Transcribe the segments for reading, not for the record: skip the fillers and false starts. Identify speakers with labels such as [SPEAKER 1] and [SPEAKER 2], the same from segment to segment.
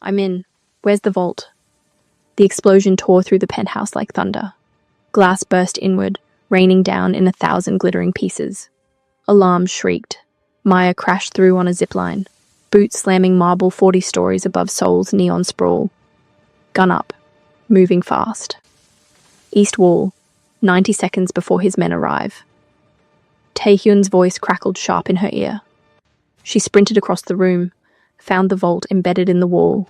[SPEAKER 1] I'm in. Where's the vault? The explosion tore through the penthouse like thunder. Glass burst inward, raining down in 1,000 glittering pieces. Alarms shrieked. Maya crashed through on a zipline, boots slamming marble 40 stories above Seoul's neon sprawl. Gun up, moving fast. East wall, 90 seconds before his men arrive. Taehyun's voice crackled sharp in her ear. She sprinted across the room, found the vault embedded in the wall.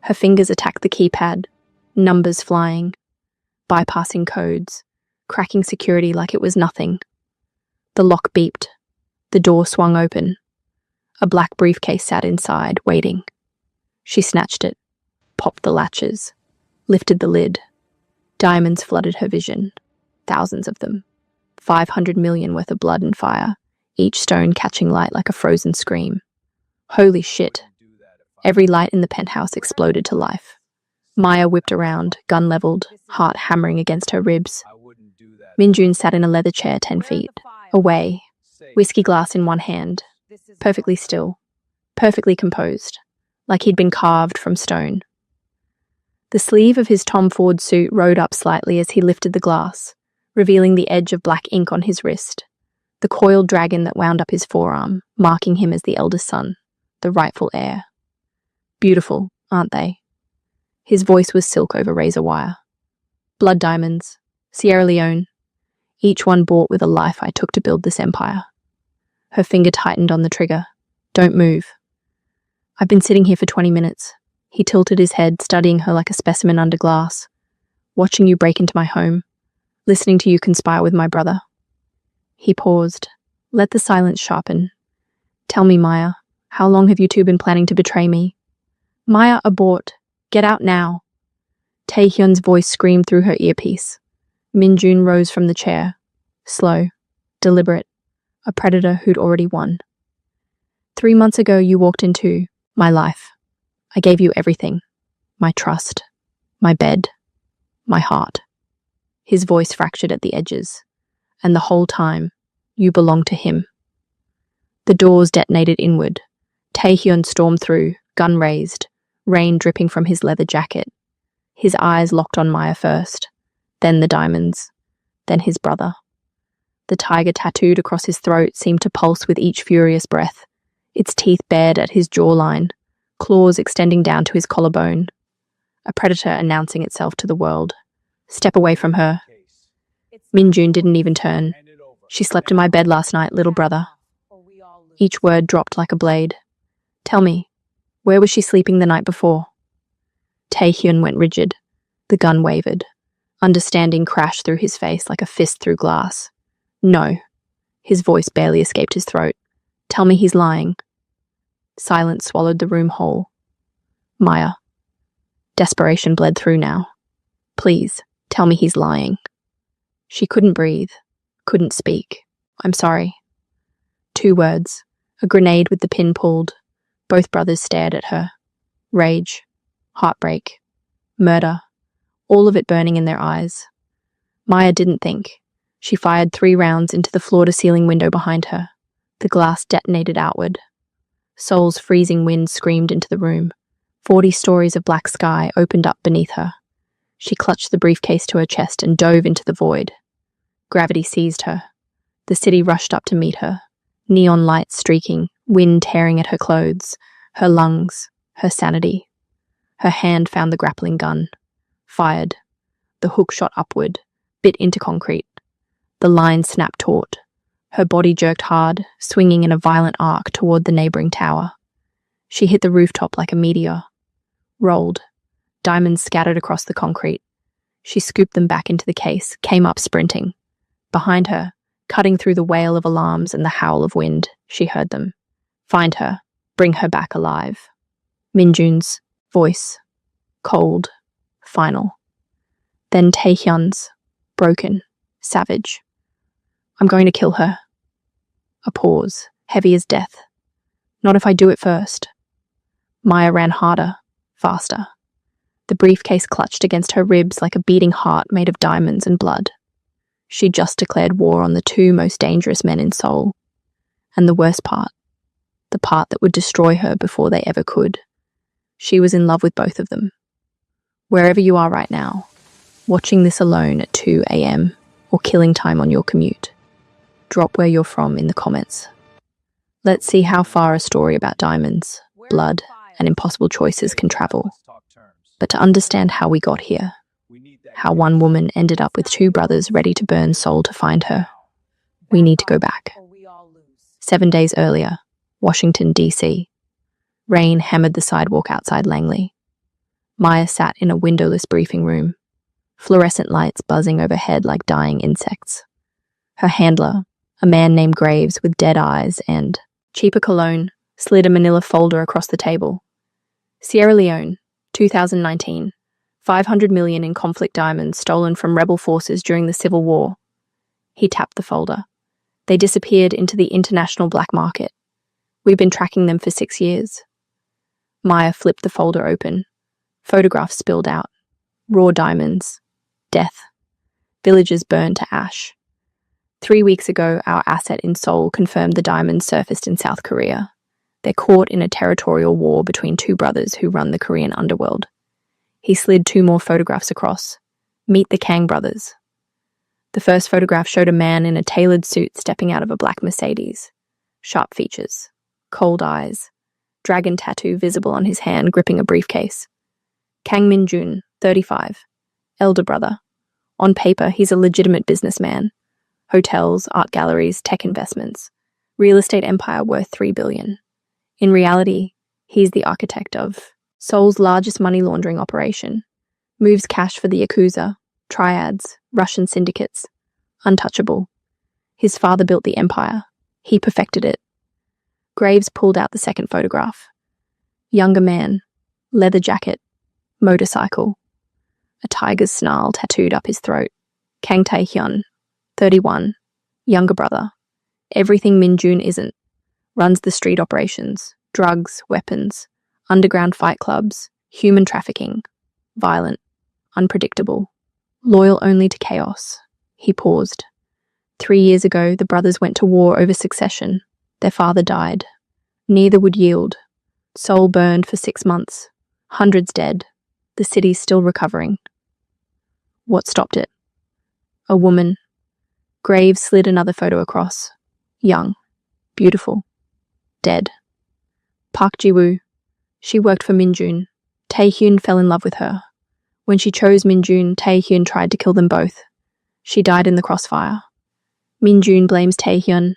[SPEAKER 1] Her fingers attacked the keypad, numbers flying, bypassing codes, cracking security like it was nothing. The lock beeped. The door swung open. A black briefcase sat inside, waiting. She snatched it, popped the latches, lifted the lid. Diamonds flooded her vision, thousands of them, 500 million worth of blood and fire, each stone catching light like a frozen scream. Holy shit. Every light in the penthouse exploded to life. Maya whipped around, gun leveled, heart hammering against her ribs. Minjun sat in a leather chair 10 feet away, whiskey glass in one hand, perfectly still, perfectly composed, like he'd been carved from stone. The sleeve of his Tom Ford suit rode up slightly as he lifted the glass, revealing the edge of black ink on his wrist, the coiled dragon that wound up his forearm, marking him as the eldest son, the rightful heir. Beautiful, aren't they? His voice was silk over razor wire. Blood diamonds, Sierra Leone, each one bought with a life I took to build this empire. Her finger tightened on the trigger. Don't move. I've been sitting here for 20 minutes. He tilted his head, studying her like a specimen under glass. Watching you break into my home. Listening to you conspire with my brother. He paused. Let the silence sharpen. Tell me, Maya, how long have you two been planning to betray me? Maya, abort. Get out now. Taehyun's voice screamed through her earpiece. Minjun rose from the chair. Slow. Deliberate. A predator who'd already won. 3 months ago, you walked into my life. I gave you everything. My trust. My bed. My heart. His voice fractured at the edges. And the whole time, you belonged to him. The doors detonated inward. Taehyun stormed through, gun raised, rain dripping from his leather jacket. His eyes locked on Maya first, then the diamonds, then his brother. The tiger tattooed across his throat seemed to pulse with each furious breath, its teeth bared at his jawline, claws extending down to his collarbone. A predator announcing itself to the world. Step away from her. Minjun didn't even turn. She slept in my bed last night, little brother. Each word dropped like a blade. Tell me, where was she sleeping the night before? Taehyun went rigid. The gun wavered. Understanding crashed through his face like a fist through glass. No. His voice barely escaped his throat. Tell me he's lying. Silence swallowed the room whole. Maya. Desperation bled through now. Please, tell me he's lying. She couldn't breathe, couldn't speak. I'm sorry. 2 words. A grenade with the pin pulled. Both brothers stared at her. Rage. Heartbreak. Murder. All of it burning in their eyes. Maya didn't think. She fired 3 rounds into the floor-to-ceiling window behind her. The glass detonated outward. Seoul's freezing wind screamed into the room. 40 stories of black sky opened up beneath her. She clutched the briefcase to her chest and dove into the void. Gravity seized her. The city rushed up to meet her. Neon lights streaking, wind tearing at her clothes, her lungs, her sanity. Her hand found the grappling gun. Fired. The hook shot upward, bit into concrete. The line snapped taut. Her body jerked hard, swinging in a violent arc toward the neighboring tower. She hit the rooftop like a meteor. Rolled. Diamonds scattered across the concrete. She scooped them back into the case, came up sprinting. Behind her, cutting through the wail of alarms and the howl of wind, she heard them. Find her. Bring her back alive. Minjun's voice. Cold. Final. Then Taehyun's. Broken. Savage. I'm going to kill her. A pause, heavy as death. Not if I do it first. Maya ran harder, faster. The briefcase clutched against her ribs like a beating heart made of diamonds and blood. She'd just declared war on the 2 most dangerous men in Seoul. And the worst part, the part that would destroy her before they ever could. She was in love with both of them. Wherever you are right now, watching this alone at 2 a.m. or killing time on your commute, drop where you're from in the comments. Let's see how far a story about diamonds, blood, and impossible choices can travel. But to understand how we got here, how one woman ended up with two brothers ready to burn Seoul to find her, we need to go back. 7 days earlier, Washington, D.C. Rain hammered the sidewalk outside Langley. Maya sat in a windowless briefing room, fluorescent lights buzzing overhead like dying insects. Her handler, a man named Graves with dead eyes and cheaper cologne, slid a manila folder across the table. Sierra Leone, 2019. 500 million in conflict diamonds stolen from rebel forces during the Civil War. He tapped the folder. They disappeared into the international black market. We've been tracking them for 6 years. Maya flipped the folder open. Photographs spilled out. Raw diamonds. Death. Villages burned to ash. 3 weeks ago, our asset in Seoul confirmed the diamonds surfaced in South Korea. They're caught in a territorial war between two brothers who run the Korean underworld. He slid 2 more photographs across. Meet the Kang brothers. The first photograph showed a man in a tailored suit stepping out of a black Mercedes. Sharp features. Cold eyes. Dragon tattoo visible on his hand gripping a briefcase. Kang Min-jun, 35. Elder brother. On paper, he's a legitimate businessman. Hotels, art galleries, tech investments. Real estate empire worth $3 billion. In reality, he's the architect of Seoul's largest money laundering operation. Moves cash for the Yakuza, triads, Russian syndicates. Untouchable. His father built the empire. He perfected it. Graves pulled out the second photograph. Younger man. Leather jacket. Motorcycle. A tiger's snarl tattooed up his throat. Kang Tae-hyun, 31. Younger brother. Everything Min-jun isn't. Runs the street operations. Drugs, weapons. Underground fight clubs. Human trafficking. Violent. Unpredictable. Loyal only to chaos. He paused. 3 years ago, the brothers went to war over succession. Their father died. Neither would yield. Seoul burned for 6 months. Hundreds dead. The city's still recovering. What stopped it? A woman. Graves slid another photo across. Young. Beautiful. Dead. Park Ji-woo. She worked for Min-jun. Tae-hyun fell in love with her. When she chose Min-jun, Tae-hyun tried to kill them both. She died in the crossfire. Min-jun blames Tae-hyun.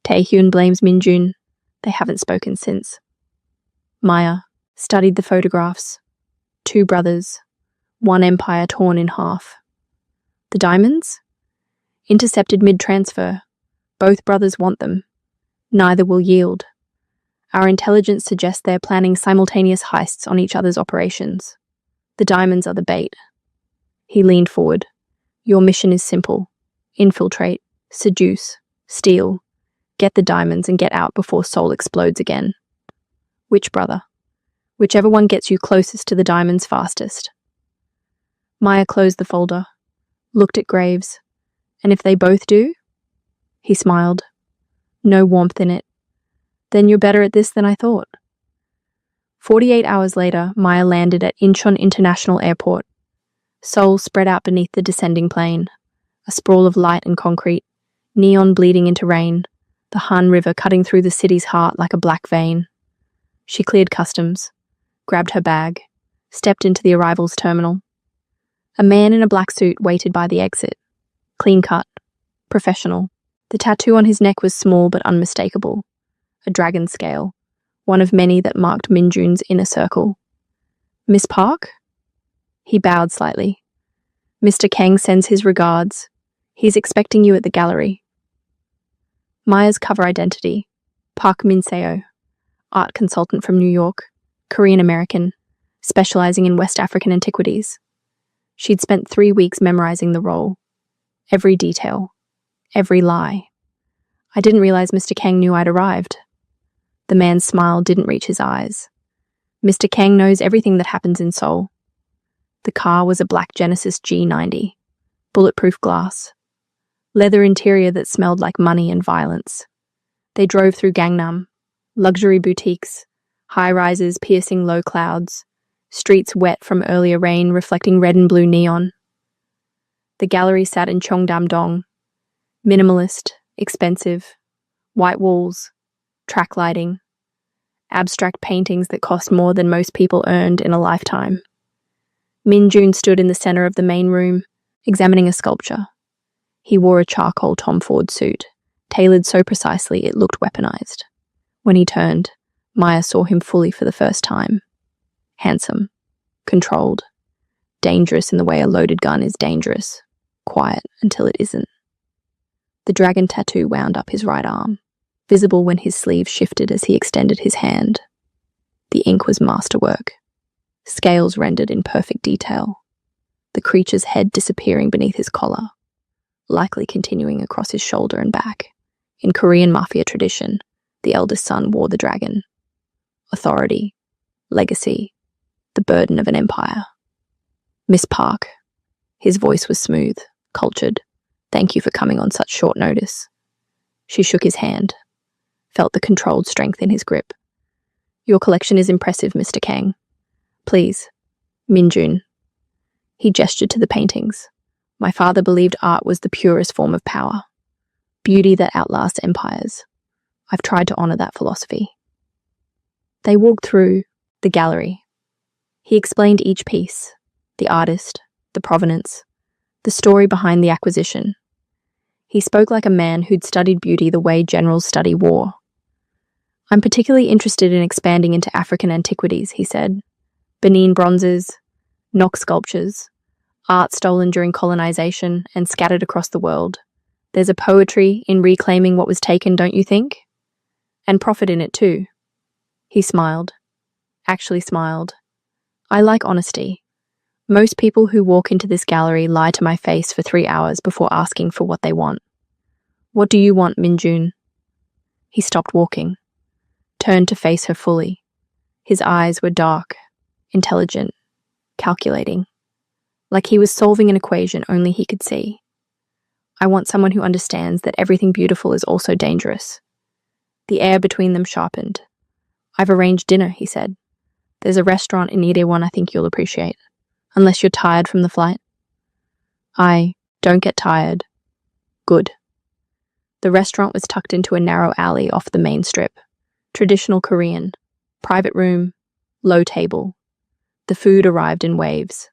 [SPEAKER 1] Tae-hyun blames Min-jun. They haven't spoken since. Maya studied the photographs. 2 brothers. 1 empire torn in half. The diamonds? Intercepted mid-transfer. Both brothers want them. Neither will yield. Our intelligence suggests they're planning simultaneous heists on each other's operations. The diamonds are the bait. He leaned forward. Your mission is simple. Infiltrate, seduce, steal. Get the diamonds and get out before Seoul explodes again. Which brother? Whichever one gets you closest to the diamonds fastest. Maya closed the folder, looked at Graves. And if they both do? He smiled. No warmth in it. Then you're better at this than I thought. 48 hours later, Maya landed at Incheon International Airport. Seoul spread out beneath the descending plane, a sprawl of light and concrete, neon bleeding into rain, the Han River cutting through the city's heart like a black vein. She cleared customs, grabbed her bag, stepped into the arrivals terminal. A man in a black suit waited by the exit. Clean cut, professional. The tattoo on his neck was small but unmistakable. A dragon scale, one of many that marked Min-jun's inner circle. Miss Park? He bowed slightly. Mr. Kang sends his regards. He's expecting you at the gallery. Maya's cover identity. Park Min-seo, art consultant from New York, Korean-American, specializing in West African antiquities. She'd spent 3 weeks memorizing the role. Every detail. Every lie. I didn't realize Mr. Kang knew I'd arrived. The man's smile didn't reach his eyes. Mr. Kang knows everything that happens in Seoul. The car was a black Genesis G90. Bulletproof glass. Leather interior that smelled like money and violence. They drove through Gangnam. Luxury boutiques. High rises piercing low clouds, streets wet from earlier rain reflecting red and blue neon. The gallery sat in Cheongdam-dong, minimalist, expensive, white walls, track lighting, abstract paintings that cost more than most people earned in a lifetime. Min Jun stood in the center of the main room, examining a sculpture. He wore a charcoal Tom Ford suit, tailored so precisely it looked weaponized. When he turned, Maya saw him fully for the first time. Handsome, controlled, dangerous in the way a loaded gun is dangerous, quiet until it isn't. The dragon tattoo wound up his right arm, visible when his sleeve shifted as he extended his hand. The ink was masterwork, scales rendered in perfect detail, the creature's head disappearing beneath his collar, likely continuing across his shoulder and back. In Korean Mafia tradition, the eldest son wore the dragon. Authority, legacy, the burden of an empire. Miss Park. His voice was smooth, cultured. Thank you for coming on such short notice. She shook his hand, felt the controlled strength in his grip. Your collection is impressive, Mr. Kang. Please, Min Jun. He gestured to the paintings. My father believed art was the purest form of power, beauty that outlasts empires. I've tried to honor that philosophy. They walked through the gallery. He explained each piece, the artist, the provenance, the story behind the acquisition. He spoke like a man who'd studied beauty the way generals study war. I'm particularly interested in expanding into African antiquities, he said. Benin bronzes, Nok sculptures, art stolen during colonization and scattered across the world. There's a poetry in reclaiming what was taken, don't you think? And profit in it too. He smiled. Actually smiled. I like honesty. Most people who walk into this gallery lie to my face for 3 hours before asking for what they want. What do you want, Min Jun? He stopped walking, turned to face her fully. His eyes were dark, intelligent, calculating, like he was solving an equation only he could see. I want someone who understands that everything beautiful is also dangerous. The air between them sharpened. I've arranged dinner, he said. There's a restaurant in Itaewon I think you'll appreciate, unless you're tired from the flight. I don't get tired. Good. The restaurant was tucked into a narrow alley off the main strip. Traditional Korean. Private room, low table. The food arrived in waves.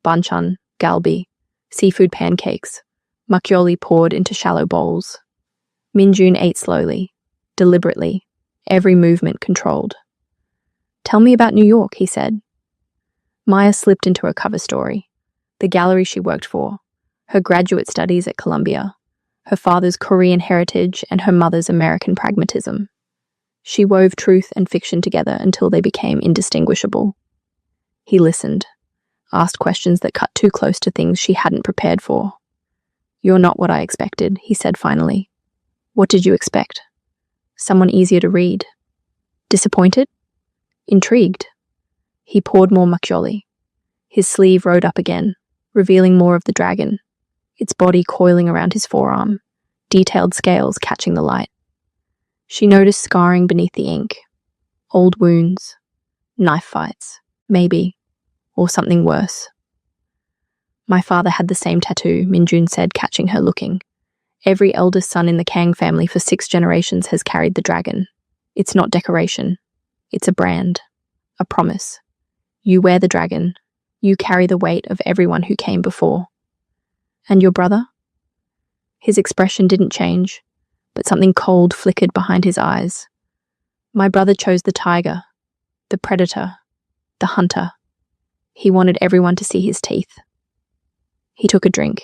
[SPEAKER 1] Banchan, galbi, seafood pancakes, makgeolli poured into shallow bowls. Min Jun ate slowly, deliberately, every movement controlled. Tell me about New York, he said. Maya slipped into her cover story, the gallery she worked for, her graduate studies at Columbia, her father's Korean heritage and her mother's American pragmatism. She wove truth and fiction together until they became indistinguishable. He listened, asked questions that cut too close to things she hadn't prepared for. You're not what I expected, he said finally. What did you expect? Someone easier to read. Disappointed? Intrigued? He poured more makgeolli. His sleeve rode up again, revealing more of the dragon, its body coiling around his forearm, detailed scales catching the light. She noticed scarring beneath the ink, old wounds, knife fights, maybe, or something worse. My father had the same tattoo, Min Jun said, catching her looking. Every eldest son in the Kang family for 6 generations has carried the dragon. It's not decoration. It's a brand, a promise. You wear the dragon. You carry the weight of everyone who came before. And your brother? His expression didn't change, but something cold flickered behind his eyes. My brother chose the tiger, the predator, the hunter. He wanted everyone to see his teeth. He took a drink.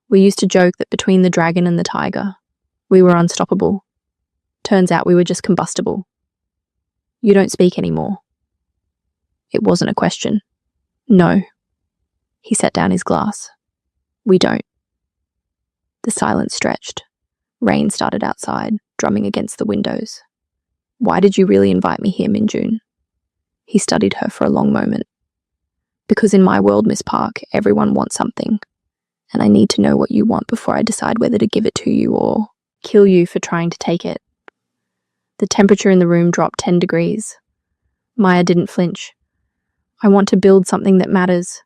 [SPEAKER 1] We used to joke that between the dragon and the tiger, we were unstoppable. Turns out we were just combustible. You don't speak anymore. It wasn't a question. No. He set down his glass. We don't. The silence stretched. Rain started outside, drumming against the windows. Why did you really invite me here, Min Jun? He studied her for a long moment. Because in my world, Miss Park, everyone wants something. And I need to know what you want before I decide whether to give it to you or kill you for trying to take it. The temperature in the room dropped 10 degrees. Maya didn't flinch. I want to build something that matters.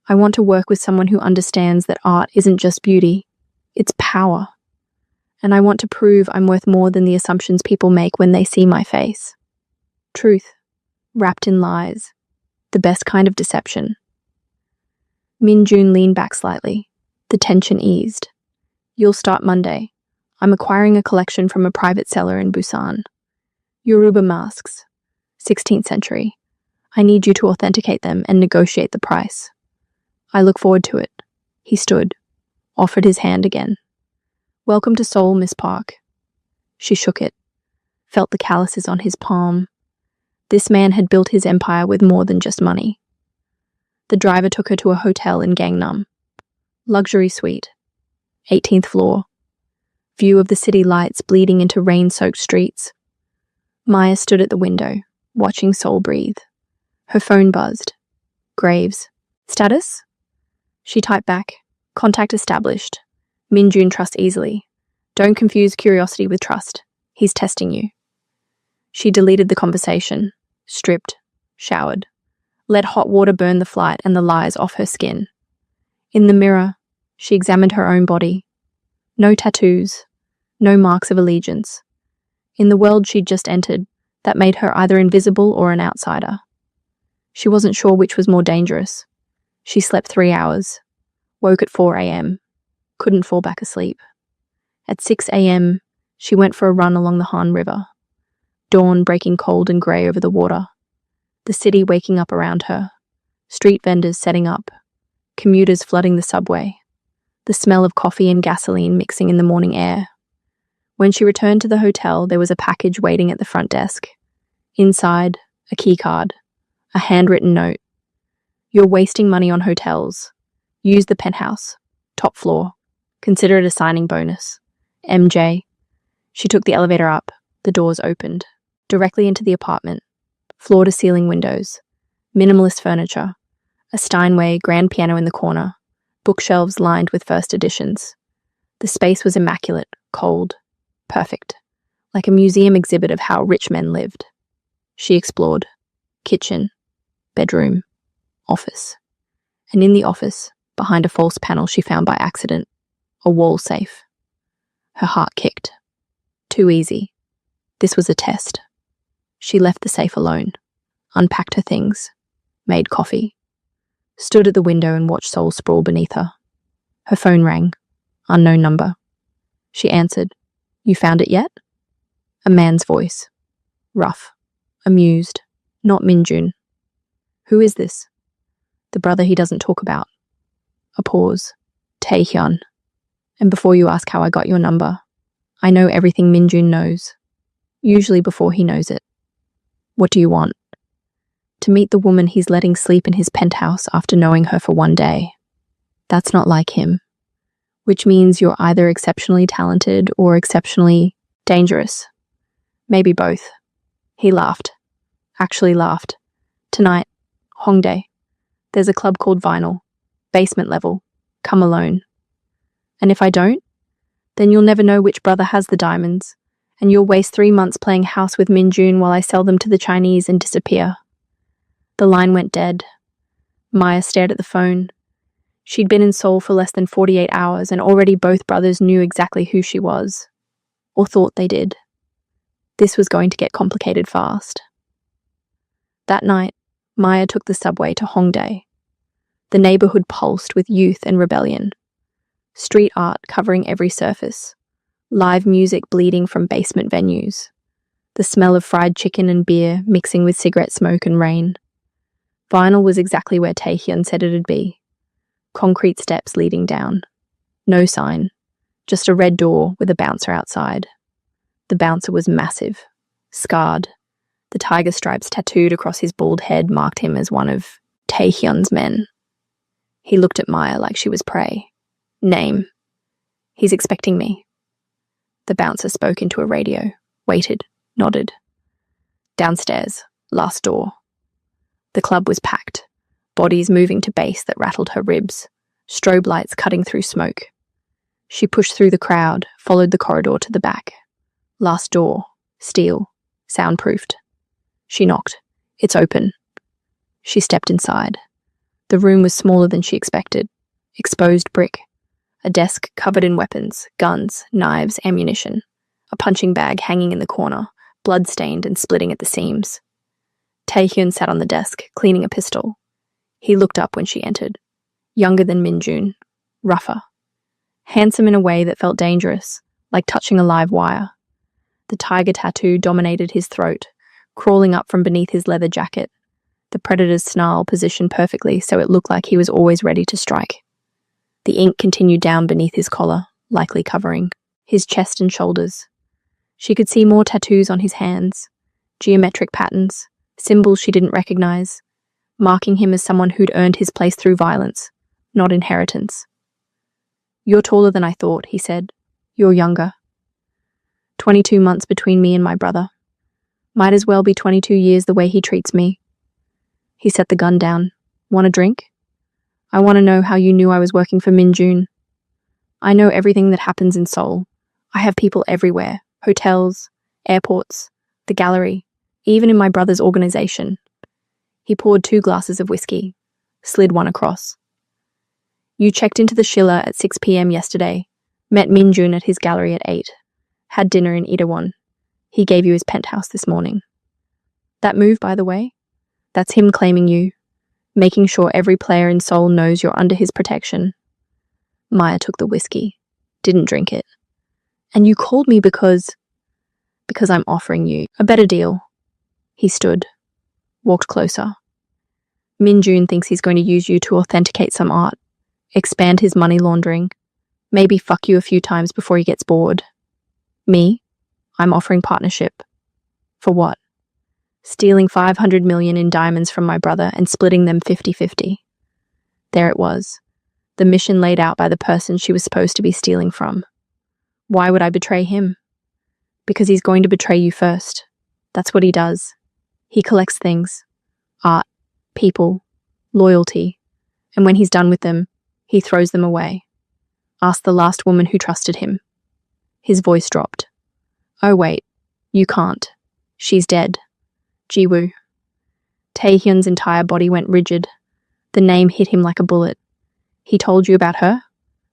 [SPEAKER 1] I want to work with someone who understands that art isn't just beauty, it's power. And I want to prove I'm worth more than the assumptions people make when they see my face. Truth, wrapped in lies, the best kind of deception. Min Jun leaned back slightly. The tension eased. You'll start Monday. I'm acquiring a collection from a private seller in Busan. Yoruba masks, 16th century. I need you to authenticate them and negotiate the price. I look forward to it. He stood, offered his hand again. Welcome to Seoul, Miss Park. She shook it, felt the calluses on his palm. This man had built his empire with more than just money. The driver took her to a hotel in Gangnam. Luxury suite, 18th floor. View of the city lights bleeding into rain-soaked streets. Maya stood at the window, watching Seoul breathe. Her phone buzzed. Graves. Status? She typed back. Contact established. Min Jun trusts easily. Don't confuse curiosity with trust. He's testing you. She deleted the conversation, stripped, showered, let hot water burn the flight and the lies off her skin. In the mirror, she examined her own body. No tattoos, no marks of allegiance. In the world she'd just entered, that made her either invisible or an outsider. She wasn't sure which was more dangerous. She slept 3 hours, woke at 4 a.m., couldn't fall back asleep. At 6 a.m., she went for a run along the Han River. Dawn breaking cold and grey over the water. The city waking up around her. Street vendors setting up. Commuters flooding the subway. The smell of coffee and gasoline mixing in the morning air. When she returned to the hotel, there was a package waiting at the front desk. Inside, a keycard. A handwritten note. You're wasting money on hotels. Use the penthouse. Top floor. Consider it a signing bonus. MJ. She took the elevator up. The doors opened. Directly into the apartment. Floor-to-ceiling windows. Minimalist furniture. A Steinway grand piano in the corner. Bookshelves lined with first editions. The space was immaculate, cold, perfect. Like a museum exhibit of how rich men lived. She explored. Kitchen. Bedroom. Office. And in the office, behind a false panel she found by accident, a wall safe. Her heart kicked. Too easy. This was a test. She left the safe alone, unpacked her things, made coffee, stood at the window and watched Seoul sprawl beneath her. Her phone rang. Unknown number. She answered. You found it yet? A man's voice. Rough. Amused. Not Min Jun. Who is this? The brother he doesn't talk about. A pause. Taehyun. And before you ask how I got your number, I know everything Min Jun knows. Usually before he knows it. What do you want? To meet the woman he's letting sleep in his penthouse after knowing her for one day. That's not like him. Which means you're either exceptionally talented or exceptionally dangerous. Maybe both. He laughed. Actually laughed. Tonight, Hongdae. There's a club called Vinyl. Basement level. Come alone. And if I don't, then you'll never know which brother has the diamonds, and you'll waste 3 months playing house with Min Jun while I sell them to the Chinese and disappear. The line went dead. Maya stared at the phone. She'd been in Seoul for less than 48 hours, and already both brothers knew exactly who she was. Or thought they did. This was going to get complicated fast. That night, Maya took the subway to Hongdae. The neighborhood pulsed with youth and rebellion. Street art covering every surface. Live music bleeding from basement venues. The smell of fried chicken and beer mixing with cigarette smoke and rain. Vinyl was exactly where Taehyun said it'd be. Concrete steps leading down. No sign. Just a red door with a bouncer outside. The bouncer was massive. Scarred. The tiger stripes tattooed across his bald head marked him as one of Taehyun's men. He looked at Maya like she was prey. Name. He's expecting me. The bouncer spoke into a radio, waited, nodded. Downstairs, last door. The club was packed, bodies moving to bass that rattled her ribs, strobe lights cutting through smoke. She pushed through the crowd, followed the corridor to the back. Last door, steel, soundproofed. She knocked. It's open. She stepped inside. The room was smaller than she expected. Exposed brick. A desk covered in weapons, guns, knives, ammunition. A punching bag hanging in the corner, blood-stained and splitting at the seams. Taehyun sat on the desk, cleaning a pistol. He looked up when she entered. Younger than Minjun. Rougher. Handsome in a way that felt dangerous, like touching a live wire. The tiger tattoo dominated his throat, crawling up from beneath his leather jacket. The predator's snarl positioned perfectly so it looked like he was always ready to strike. The ink continued down beneath his collar, likely covering his chest and shoulders. She could see more tattoos on his hands, geometric patterns, symbols she didn't recognize, marking him as someone who'd earned his place through violence, not inheritance. "You're taller than I thought," he said. "You're younger. 22 months between me and my brother. Might as well be 22 years the way he treats me." He set the gun down. "Want a drink? I want to know how you knew I was working for Minjun. I know everything that happens in Seoul. I have people everywhere. Hotels, airports, the gallery, even in my brother's organization." He poured 2 glasses of whiskey, slid one across. "You checked into the Schiller at 6 p.m. yesterday, met Minjun at his gallery at 8, had dinner in Itaewon. He gave you his penthouse this morning. That move, by the way, that's him claiming you, making sure every player in Seoul knows you're under his protection." Maya took the whiskey, didn't drink it. "And you called me because I'm offering you a better deal." He stood, walked closer. "Minjun thinks he's going to use you to authenticate some art, expand his money laundering, maybe fuck you a few times before he gets bored. Me? I'm offering partnership. For what? Stealing 500 million in diamonds from my brother and splitting them 50-50. There it was, the mission laid out by the person she was supposed to be stealing from. Why would I betray him? Because he's going to betray you first. That's what he does. He collects things. Art, people, loyalty. And when he's done with them, he throws them away. Ask the last woman who trusted him." His voice dropped. "Oh wait, you can't. She's dead. Jiwoo." Taehyun's entire body went rigid. The name hit him like a bullet. "He told you about her?"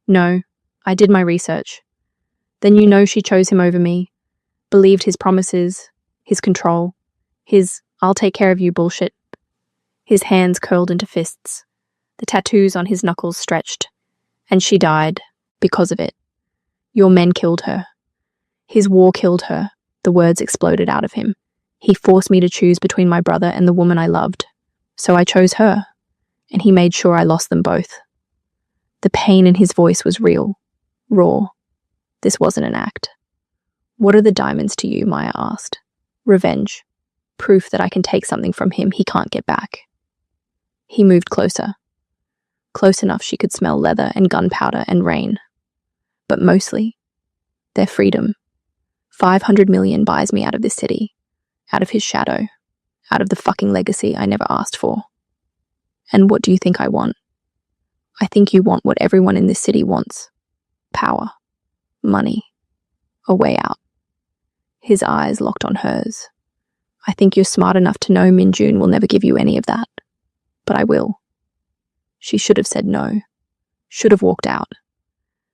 [SPEAKER 1] "No, I did my research." "Then you know she chose him over me, believed his promises, his control, his 'I'll take care of you' bullshit." His hands curled into fists. The tattoos on his knuckles stretched. "And she died because of it. Your men killed her. His war killed her." The words exploded out of him. "He forced me to choose between my brother and the woman I loved. So I chose her. And he made sure I lost them both." The pain in his voice was real, raw. This wasn't an act. "What are the diamonds to you?" Maya asked. "Revenge. Proof that I can take something from him he can't get back." He moved closer. Close enough she could smell leather and gunpowder and rain. But mostly, their freedom. 500 million buys me out of this city, out of his shadow, out of the fucking legacy I never asked for. And what do you think I want? I think you want what everyone in this city wants. Power. Money. A way out. His eyes locked on hers. "I think you're smart enough to know Minjun will never give you any of that. But I will." She should have said no. Should have walked out.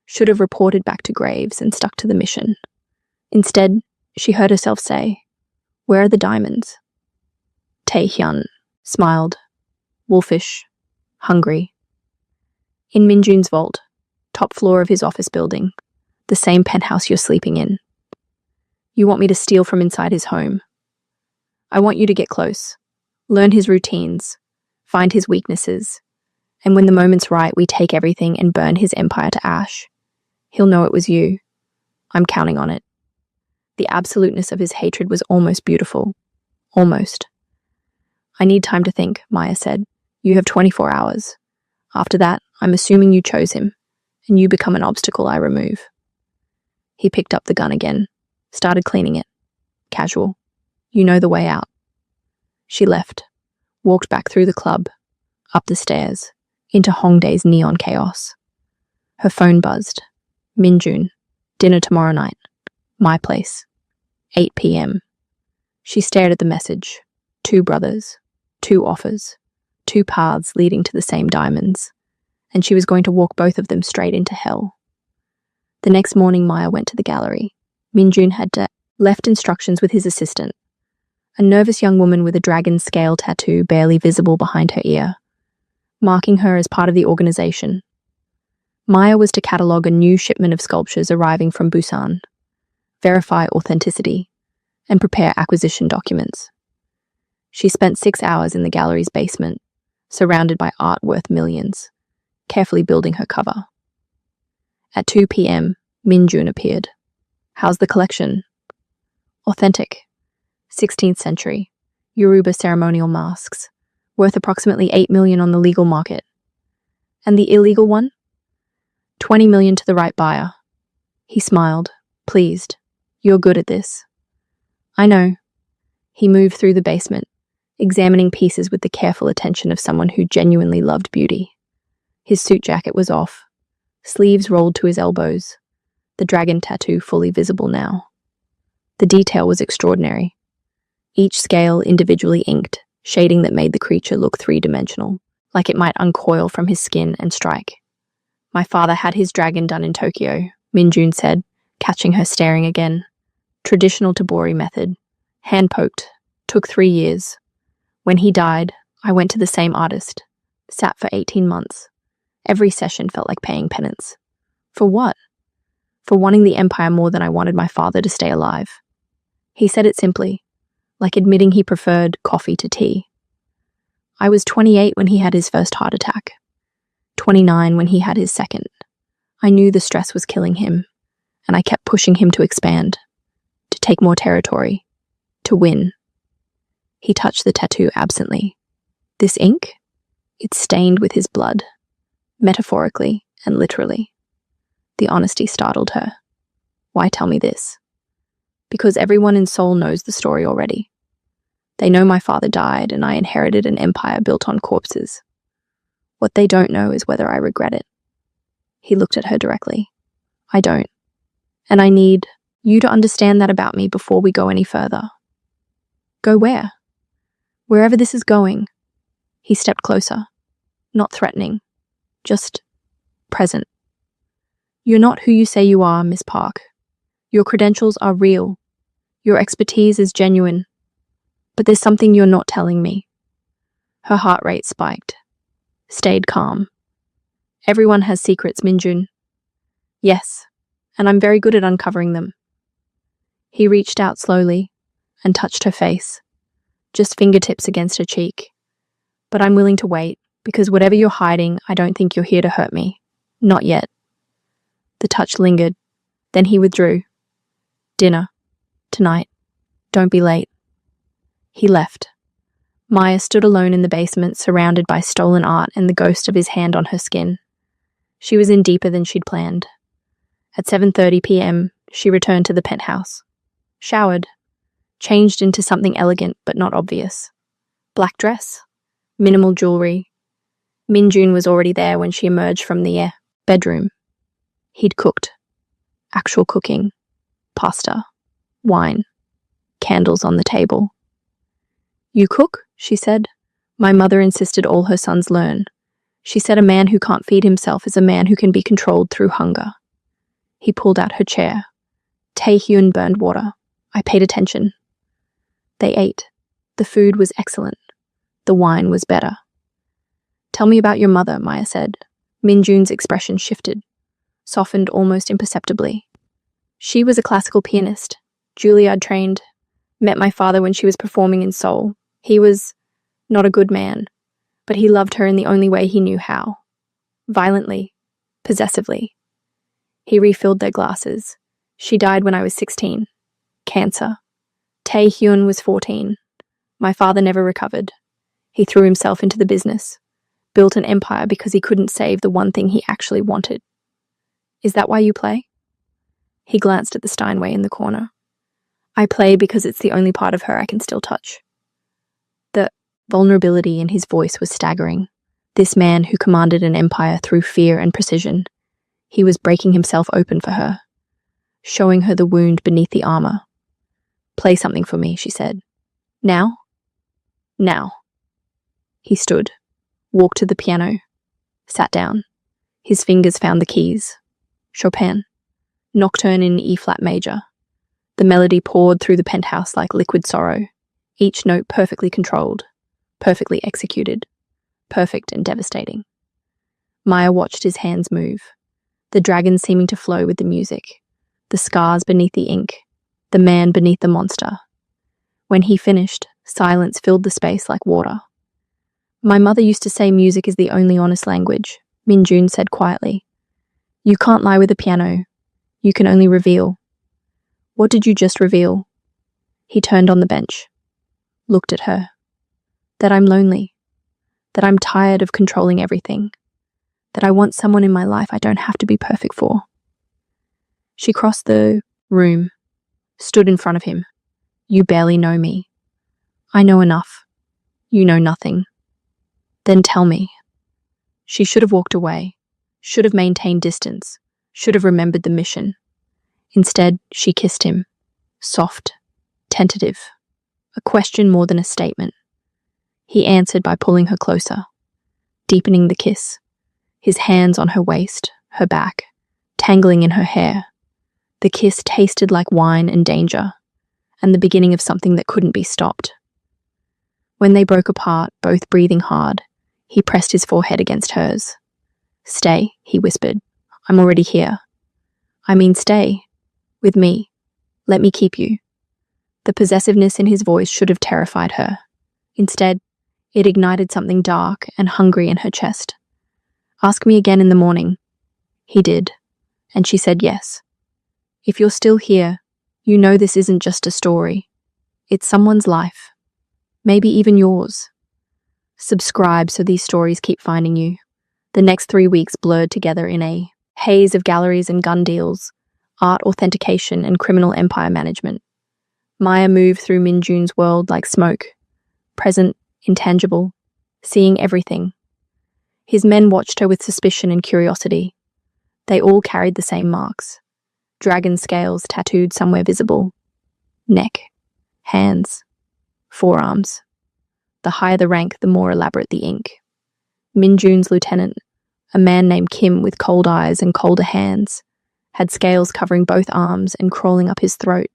[SPEAKER 1] Should have reported back to Graves and stuck to the mission. Instead, she heard herself say, "Where are the diamonds?" Taehyun smiled. Wolfish. Hungry. "In Minjun's vault. Top floor of his office building. The same penthouse you're sleeping in. You want me to steal from inside his home. I want you to get close. Learn his routines. Find his weaknesses. And when the moment's right, we take everything and burn his empire to ash. He'll know it was you. I'm counting on it." The absoluteness of his hatred was almost beautiful. Almost. "I need time to think," Maya said. "You have 24 hours. After that, I'm assuming you chose him, and you become an obstacle I remove." He picked up the gun again, started cleaning it. Casual. "You know the way out." She left, walked back through the club, up the stairs, into Hongdae's neon chaos. Her phone buzzed. Minjun. Dinner tomorrow night. My place. 8 p.m. She stared at the message. 2 brothers. 2 offers, 2 paths leading to the same diamonds, and she was going to walk both of them straight into hell. The next morning, Maya went to the gallery. Minjun had left instructions with his assistant, a nervous young woman with a dragon scale tattoo barely visible behind her ear, marking her as part of the organization. Maya was to catalogue a new shipment of sculptures arriving from Busan, verify authenticity, and prepare acquisition documents. She spent 6 hours in the gallery's basement, surrounded by art worth millions, carefully building her cover. At 2 p.m., Minjun appeared. "How's the collection?" "Authentic. 16th century. Yoruba ceremonial masks, worth approximately 8 million on the legal market. And the illegal one? 20 million to the right buyer." He smiled, pleased. "You're good at this." "I know." He moved through the basement, examining pieces with the careful attention of someone who genuinely loved beauty. His suit jacket was off, sleeves rolled to his elbows, the dragon tattoo fully visible now. The detail was extraordinary. Each scale individually inked, shading that made the creature look 3-dimensional, like it might uncoil from his skin and strike. "My father had his dragon done in Tokyo," Minjun said, catching her staring again. "Traditional Tabori method. Hand-poked. Took 3 years. When he died, I went to the same artist. Sat for 18 months. Every session felt like paying penance. For what? For wanting the empire more than I wanted my father to stay alive." He said it simply, like admitting he preferred coffee to tea. "I was 28 when he had his first heart attack. 29 when he had his second. I knew the stress was killing him, and I kept pushing him to expand, to take more territory, to win." He touched the tattoo absently. "This ink? It's stained with his blood, metaphorically and literally." The honesty startled her. "Why tell me this?" "Because everyone in Seoul knows the story already. They know my father died and I inherited an empire built on corpses. What they don't know is whether I regret it." He looked at her directly. "I don't. And I need you to understand that about me before we go any further." "Go where?" "Wherever this is going." He stepped closer, not threatening, just present. "You're not who you say you are, Miss Park. Your credentials are real. Your expertise is genuine. But there's something you're not telling me." Her heart rate spiked. Stayed calm. "Everyone has secrets, Minjun." "Yes, and I'm very good at uncovering them." He reached out slowly and touched her face, just fingertips against her cheek. "But I'm willing to wait, because whatever you're hiding, I don't think you're here to hurt me. Not yet." The touch lingered, then he withdrew. "Dinner. Tonight. Don't be late." He left. Maya stood alone in the basement, surrounded by stolen art and the ghost of his hand on her skin. She was in deeper than she'd planned. At 7:30 p.m., she returned to the penthouse. Showered. Changed into something elegant but not obvious. Black dress. Minimal jewelry. Minjun was already there when she emerged from the bedroom. He'd cooked. Actual cooking. Pasta. Wine. Candles on the table. "You cook?" she said. "My mother insisted all her sons learn. She said a man who can't feed himself is a man who can be controlled through hunger." He pulled out her chair. Taehyun burned water. I paid attention. They ate. The food was excellent. The wine was better. "Tell me about your mother," Maya said. Minjun's expression shifted, softened almost imperceptibly. "She was a classical pianist, Juilliard trained. Met my father when she was performing in Seoul. He was not a good man, but he loved her in the only way he knew how. Violently, possessively." He refilled their glasses. "She died when I was 16. Cancer. Taehyun was 14. My father never recovered. He threw himself into the business. Built an empire because he couldn't save the one thing he actually wanted. Is that why you play?" He glanced at the Steinway in the corner. "I play because it's the only part of her I can still touch." The vulnerability in his voice was staggering. This man who commanded an empire through fear and precision, he was breaking himself open for her, showing her the wound beneath the armor. "Play something for me," she said. "Now?" "Now." He stood, walked to the piano, sat down. His fingers found the keys. Chopin. Nocturne in E-flat major. The melody poured through the penthouse like liquid sorrow, each note perfectly controlled, perfectly executed, perfect and devastating. Maya watched his hands move, the dragon seeming to flow with the music, the scars beneath the ink, the man beneath the monster. When he finished, silence filled the space like water. My mother used to say music is the only honest language, Minjun said quietly. You can't lie with a piano. You can only reveal. What did you just reveal? He turned on the bench, looked at her. That I'm lonely. That I'm tired of controlling everything. That I want someone in my life I don't have to be perfect for. She crossed the room, stood in front of him. You barely know me. I know enough. You know nothing. Then tell me. She should have walked away, should have maintained distance, should have remembered the mission. Instead, she kissed him, soft, tentative, a question more than a statement. He answered by pulling her closer, deepening the kiss, his hands on her waist, her back, tangling in her hair. The kiss tasted like wine and danger, and the beginning of something that couldn't be stopped. When they broke apart, both breathing hard, he pressed his forehead against hers. Stay, he whispered. I'm already here. I mean, stay. With me. Let me keep you. The possessiveness in his voice should have terrified her. Instead, it ignited something dark and hungry in her chest. Ask me again in the morning. He did, and she said yes. If you're still here, you know this isn't just a story. It's someone's life. Maybe even yours. Subscribe so these stories keep finding you. The next 3 weeks blurred together in a haze of galleries and gun deals, art authentication and criminal empire management. Maya moved through Minjun's world like smoke, present, intangible, seeing everything. His men watched her with suspicion and curiosity. They all carried the same marks. Dragon scales tattooed somewhere visible. Neck, hands, forearms. The higher the rank, the more elaborate the ink. Minjun's lieutenant, a man named Kim with cold eyes and colder hands, had scales covering both arms and crawling up his throat.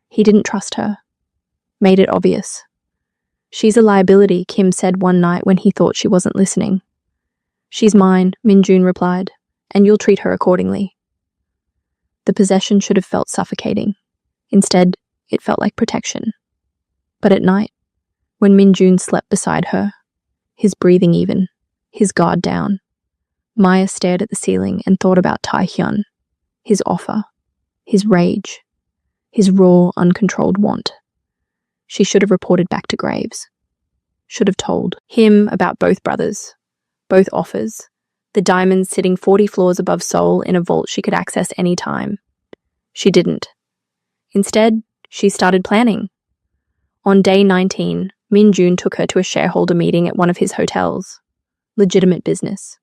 [SPEAKER 1] He didn't trust her. Made it obvious. She's a liability, Kim said one night when he thought she wasn't listening. She's mine, Minjun replied, and you'll treat her accordingly. The possession should have felt suffocating. Instead, it felt like protection. But at night, when Minjun slept beside her, his breathing even, his guard down, Maya stared at the ceiling and thought about Tai Hyun, his offer, his rage, his raw, uncontrolled want. She should have reported back to Graves. Should have told him about both brothers, both offers, the diamonds sitting 40 floors above Seoul in a vault she could access any time. She didn't. Instead, she started planning. On day 19, Minjun took her to a shareholder meeting at one of his hotels. Legitimate business.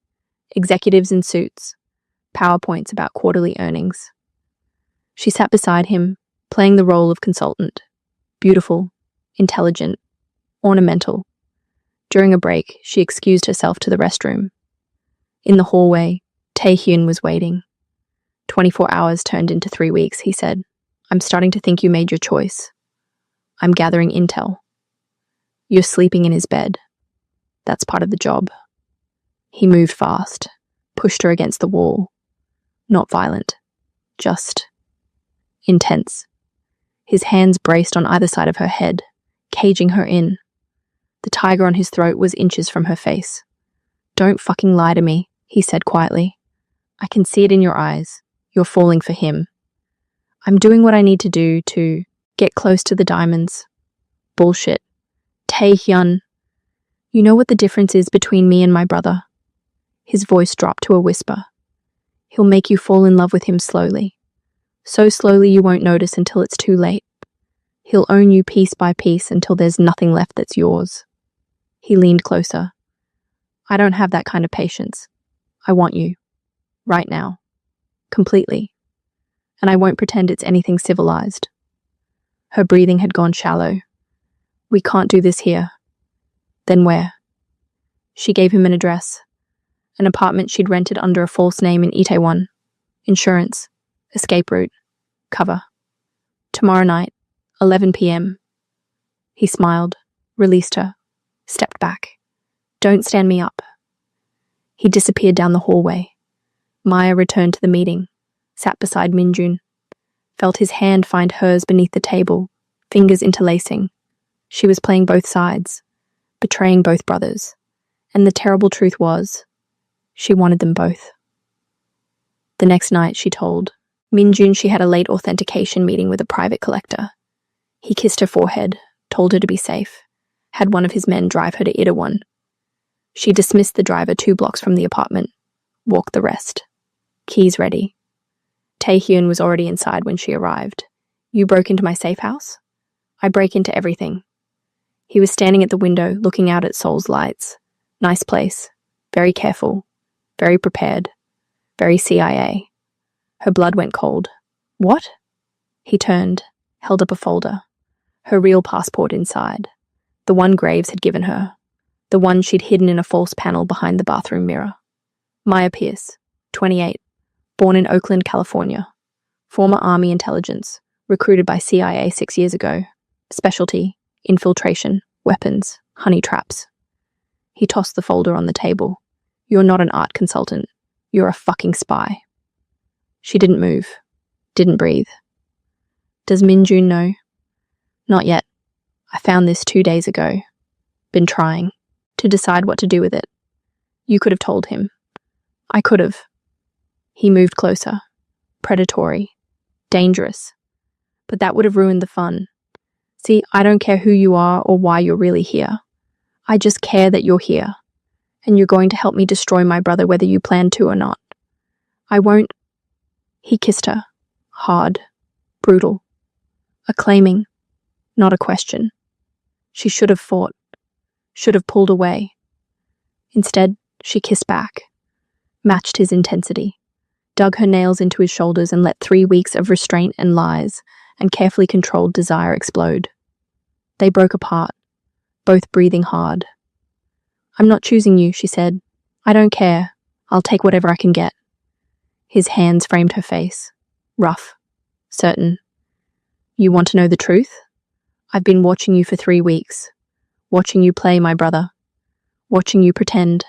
[SPEAKER 1] Executives in suits. PowerPoints about quarterly earnings. She sat beside him, playing the role of consultant. Beautiful, intelligent, ornamental. During a break, she excused herself to the restroom. In the hallway, Tae-hyun was waiting. 24 hours turned into 3 weeks, he said. I'm starting to think you made your choice. I'm gathering intel. You're sleeping in his bed. That's part of the job. He moved fast, pushed her against the wall. Not violent, just intense. His hands braced on either side of her head, caging her in. The tiger on his throat was inches from her face. Don't fucking lie to me, he said quietly. I can see it in your eyes. You're falling for him. I'm doing what I need to do to get close to the diamonds. Bullshit. Tae-hyun. You know what the difference is between me and my brother? His voice dropped to a whisper. He'll make you fall in love with him slowly. So slowly you won't notice until it's too late. He'll own you piece by piece until there's nothing left that's yours. He leaned closer. I don't have that kind of patience. I want you. Right now. Completely. And I won't pretend it's anything civilized. Her breathing had gone shallow. We can't do this here. Then where? She gave him an address, an apartment she'd rented under a false name in Itaewon. Insurance, escape route, cover. Tomorrow night, 11 p.m. He smiled, released her, stepped back. Don't stand me up. He disappeared down the hallway. Maya returned to the meeting, sat beside Minjun, felt his hand find hers beneath the table, fingers interlacing. She was playing both sides, betraying both brothers. And the terrible truth was, she wanted them both. The next night, she told Minjun she had a late authentication meeting with a private collector. He kissed her forehead, told her to be safe, had one of his men drive her to Itaewon. She dismissed the driver 2 blocks from the apartment, walked the rest. Keys ready. Taehyun was already inside when she arrived. You broke into my safe house? I break into everything. He was standing at the window, looking out at Seoul's lights. Nice place. Very careful. Very prepared. Very CIA. Her blood went cold. What? He turned, held up a folder. Her real passport inside. The one Graves had given her. The one she'd hidden in a false panel behind the bathroom mirror. Maya Pierce, 28. Born in Oakland, California. Former Army intelligence. Recruited by CIA 6 years ago. Specialty, infiltration, weapons, honey traps. He tossed the folder on the table. You're not an art consultant. You're a fucking spy. She didn't move. Didn't breathe. Does Minjun know? Not yet. I found this 2 days ago. Been trying to decide what to do with it. You could have told him. I could have. He moved closer. Predatory. Dangerous. But that would have ruined the fun. See, I don't care who you are or why you're really here. I just care that you're here. And you're going to help me destroy my brother whether you plan to or not. I won't. He kissed her. Hard. Brutal. Acclaiming. Not a question. She should have fought. Should have pulled away. Instead, she kissed back. Matched his intensity. Dug her nails into his shoulders and let 3 weeks of restraint and lies and carefully controlled desire explode. They broke apart, both breathing hard. I'm not choosing you, she said. I don't care. I'll take whatever I can get. His hands framed her face. Rough. Certain. You want to know the truth? I've been watching you for 3 weeks. Watching you play my brother. Watching you pretend.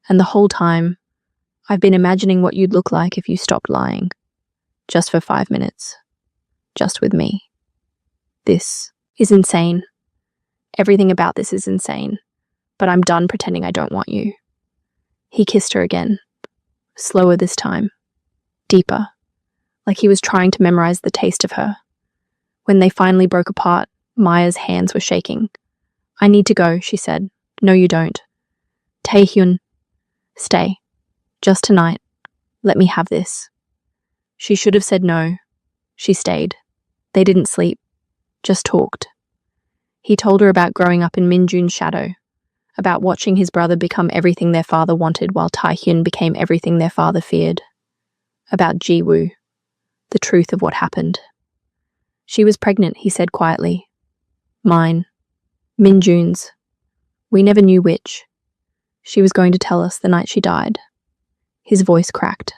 [SPEAKER 1] And the whole time, I've been imagining what you'd look like if you stopped lying. Just for 5 minutes. Just with me. This is insane. Everything about this is insane. But I'm done pretending I don't want you. He kissed her again. Slower this time. Deeper. Like he was trying to memorize the taste of her. When they finally broke apart, Maya's hands were shaking. I need to go, she said. No, you don't. Taehyun. Stay. Just tonight. Let me have this. She should have said no. She stayed. They didn't sleep. Just talked. He told her about growing up in Minjun's shadow. About watching his brother become everything their father wanted while Taehyun became everything their father feared. About Jiwoo. The truth of what happened. She was pregnant, he said quietly. Mine. Minjun's. We never knew which. She was going to tell us the night she died. His voice cracked.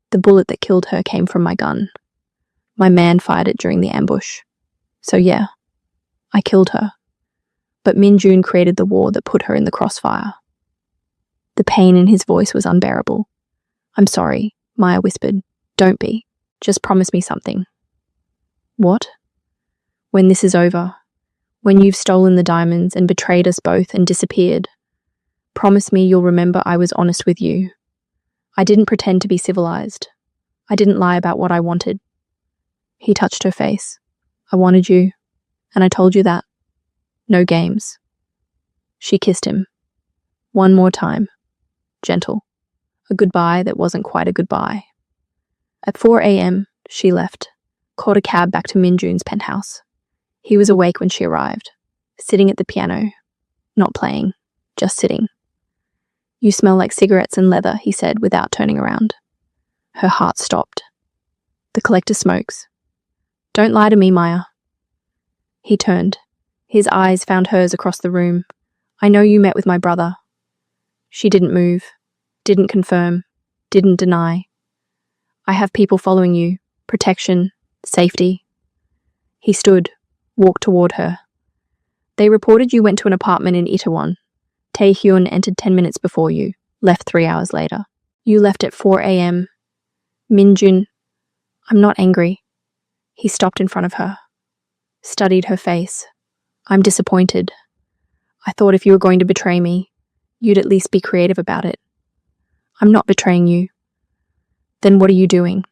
[SPEAKER 1] The bullet that killed her came from my gun. My man fired it during the ambush. So yeah, I killed her. But Minjun created the war that put her in the crossfire. The pain in his voice was unbearable. I'm sorry, Maya whispered. Don't be. Just promise me something. What? When this is over, when you've stolen the diamonds and betrayed us both and disappeared, promise me you'll remember I was honest with you. I didn't pretend to be civilized. I didn't lie about what I wanted. He touched her face. I wanted you, and I told you that. No games. She kissed him. One more time. Gentle. A goodbye that wasn't quite a goodbye. At 4 a.m., she left, caught a cab back to Minjun's penthouse. He was awake when she arrived, sitting at the piano, not playing, just sitting. You smell like cigarettes and leather, he said without turning around. Her heart stopped. The collector smokes. Don't lie to me, Maya. He turned. His eyes found hers across the room. I know you met with my brother. She didn't move, didn't confirm, didn't deny. I have people following you. Protection, safety. He stood, walked toward her. They reported you went to an apartment in Itaewon. Taehyun entered 10 minutes before you, left 3 hours later. You left at 4 a.m. Minjun, I'm not angry. He stopped in front of her, studied her face. I'm disappointed. I thought if you were going to betray me, you'd at least be creative about it. I'm not betraying you. Then what are you doing?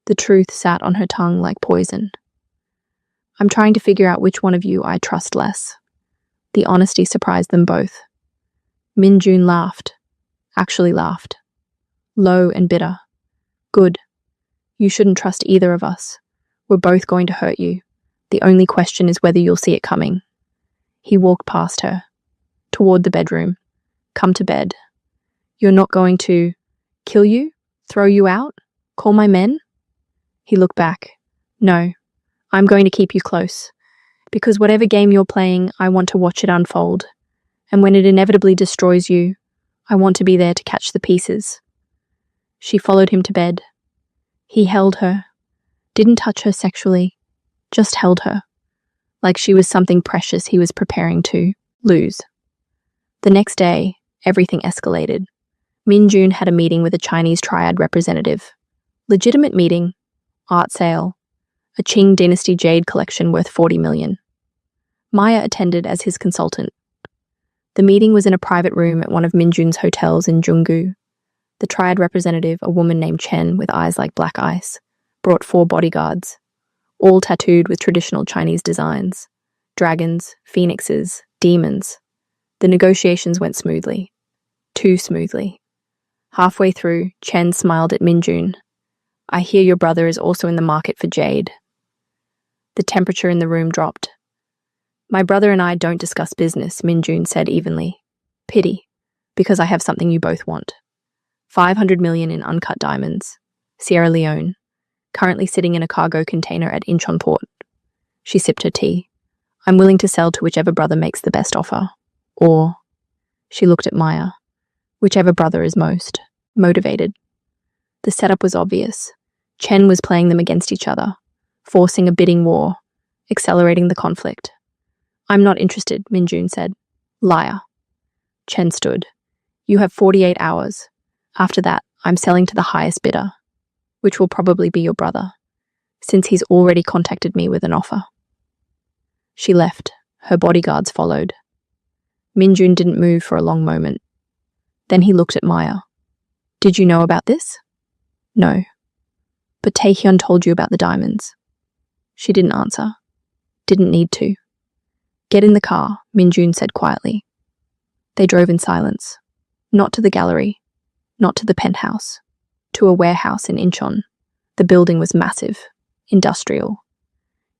[SPEAKER 1] The truth sat on her tongue like poison. I'm trying to figure out which one of you I trust less. The honesty surprised them both. Minjun laughed. Actually laughed. Low and bitter. Good. You shouldn't trust either of us. We're both going to hurt you. The only question is whether you'll see it coming. He walked past her, toward the bedroom. Come to bed. You're not going to kill you? Throw you out? Call my men? He looked back. No, I'm going to keep you close. Because whatever game you're playing, I want to watch it unfold. And when it inevitably destroys you, I want to be there to catch the pieces. She followed him to bed. He held her. Didn't touch her sexually. Just held her. Like she was something precious he was preparing to lose. The next day, everything escalated. Minjun had a meeting with a Chinese triad representative. Legitimate meeting. Art sale. A Qing dynasty jade collection worth 40 million. Maya attended as his consultant. The meeting was in a private room at one of Minjun's hotels in Junggu. The triad representative, a woman named Chen with eyes like black ice, brought 4 bodyguards, all tattooed with traditional Chinese designs. Dragons, phoenixes, demons. The negotiations went smoothly. Too smoothly. Halfway through, Chen smiled at Minjun. I hear your brother is also in the market for jade. The temperature in the room dropped. My brother and I don't discuss business, Minjun said evenly. Pity, because I have something you both want. 500 million in uncut diamonds. Sierra Leone. Currently sitting in a cargo container at Incheon port. She sipped her tea. I'm willing to sell to whichever brother makes the best offer. Or, she looked at Maya, whichever brother is most motivated. The setup was obvious. Chen was playing them against each other, forcing a bidding war, accelerating the conflict. I'm not interested, Minjun said. Liar. Chen stood. You have 48 hours. After that, I'm selling to the highest bidder, which will probably be your brother, since he's already contacted me with an offer. She left. Her bodyguards followed. Minjun didn't move for a long moment. Then he looked at Maya. Did you know about this? No. But Taehyun told you about the diamonds. She didn't answer. Didn't need to. Get in the car, Minjun said quietly. They drove in silence. Not to the gallery. Not to the penthouse. To a warehouse in Incheon. The building was massive. Industrial.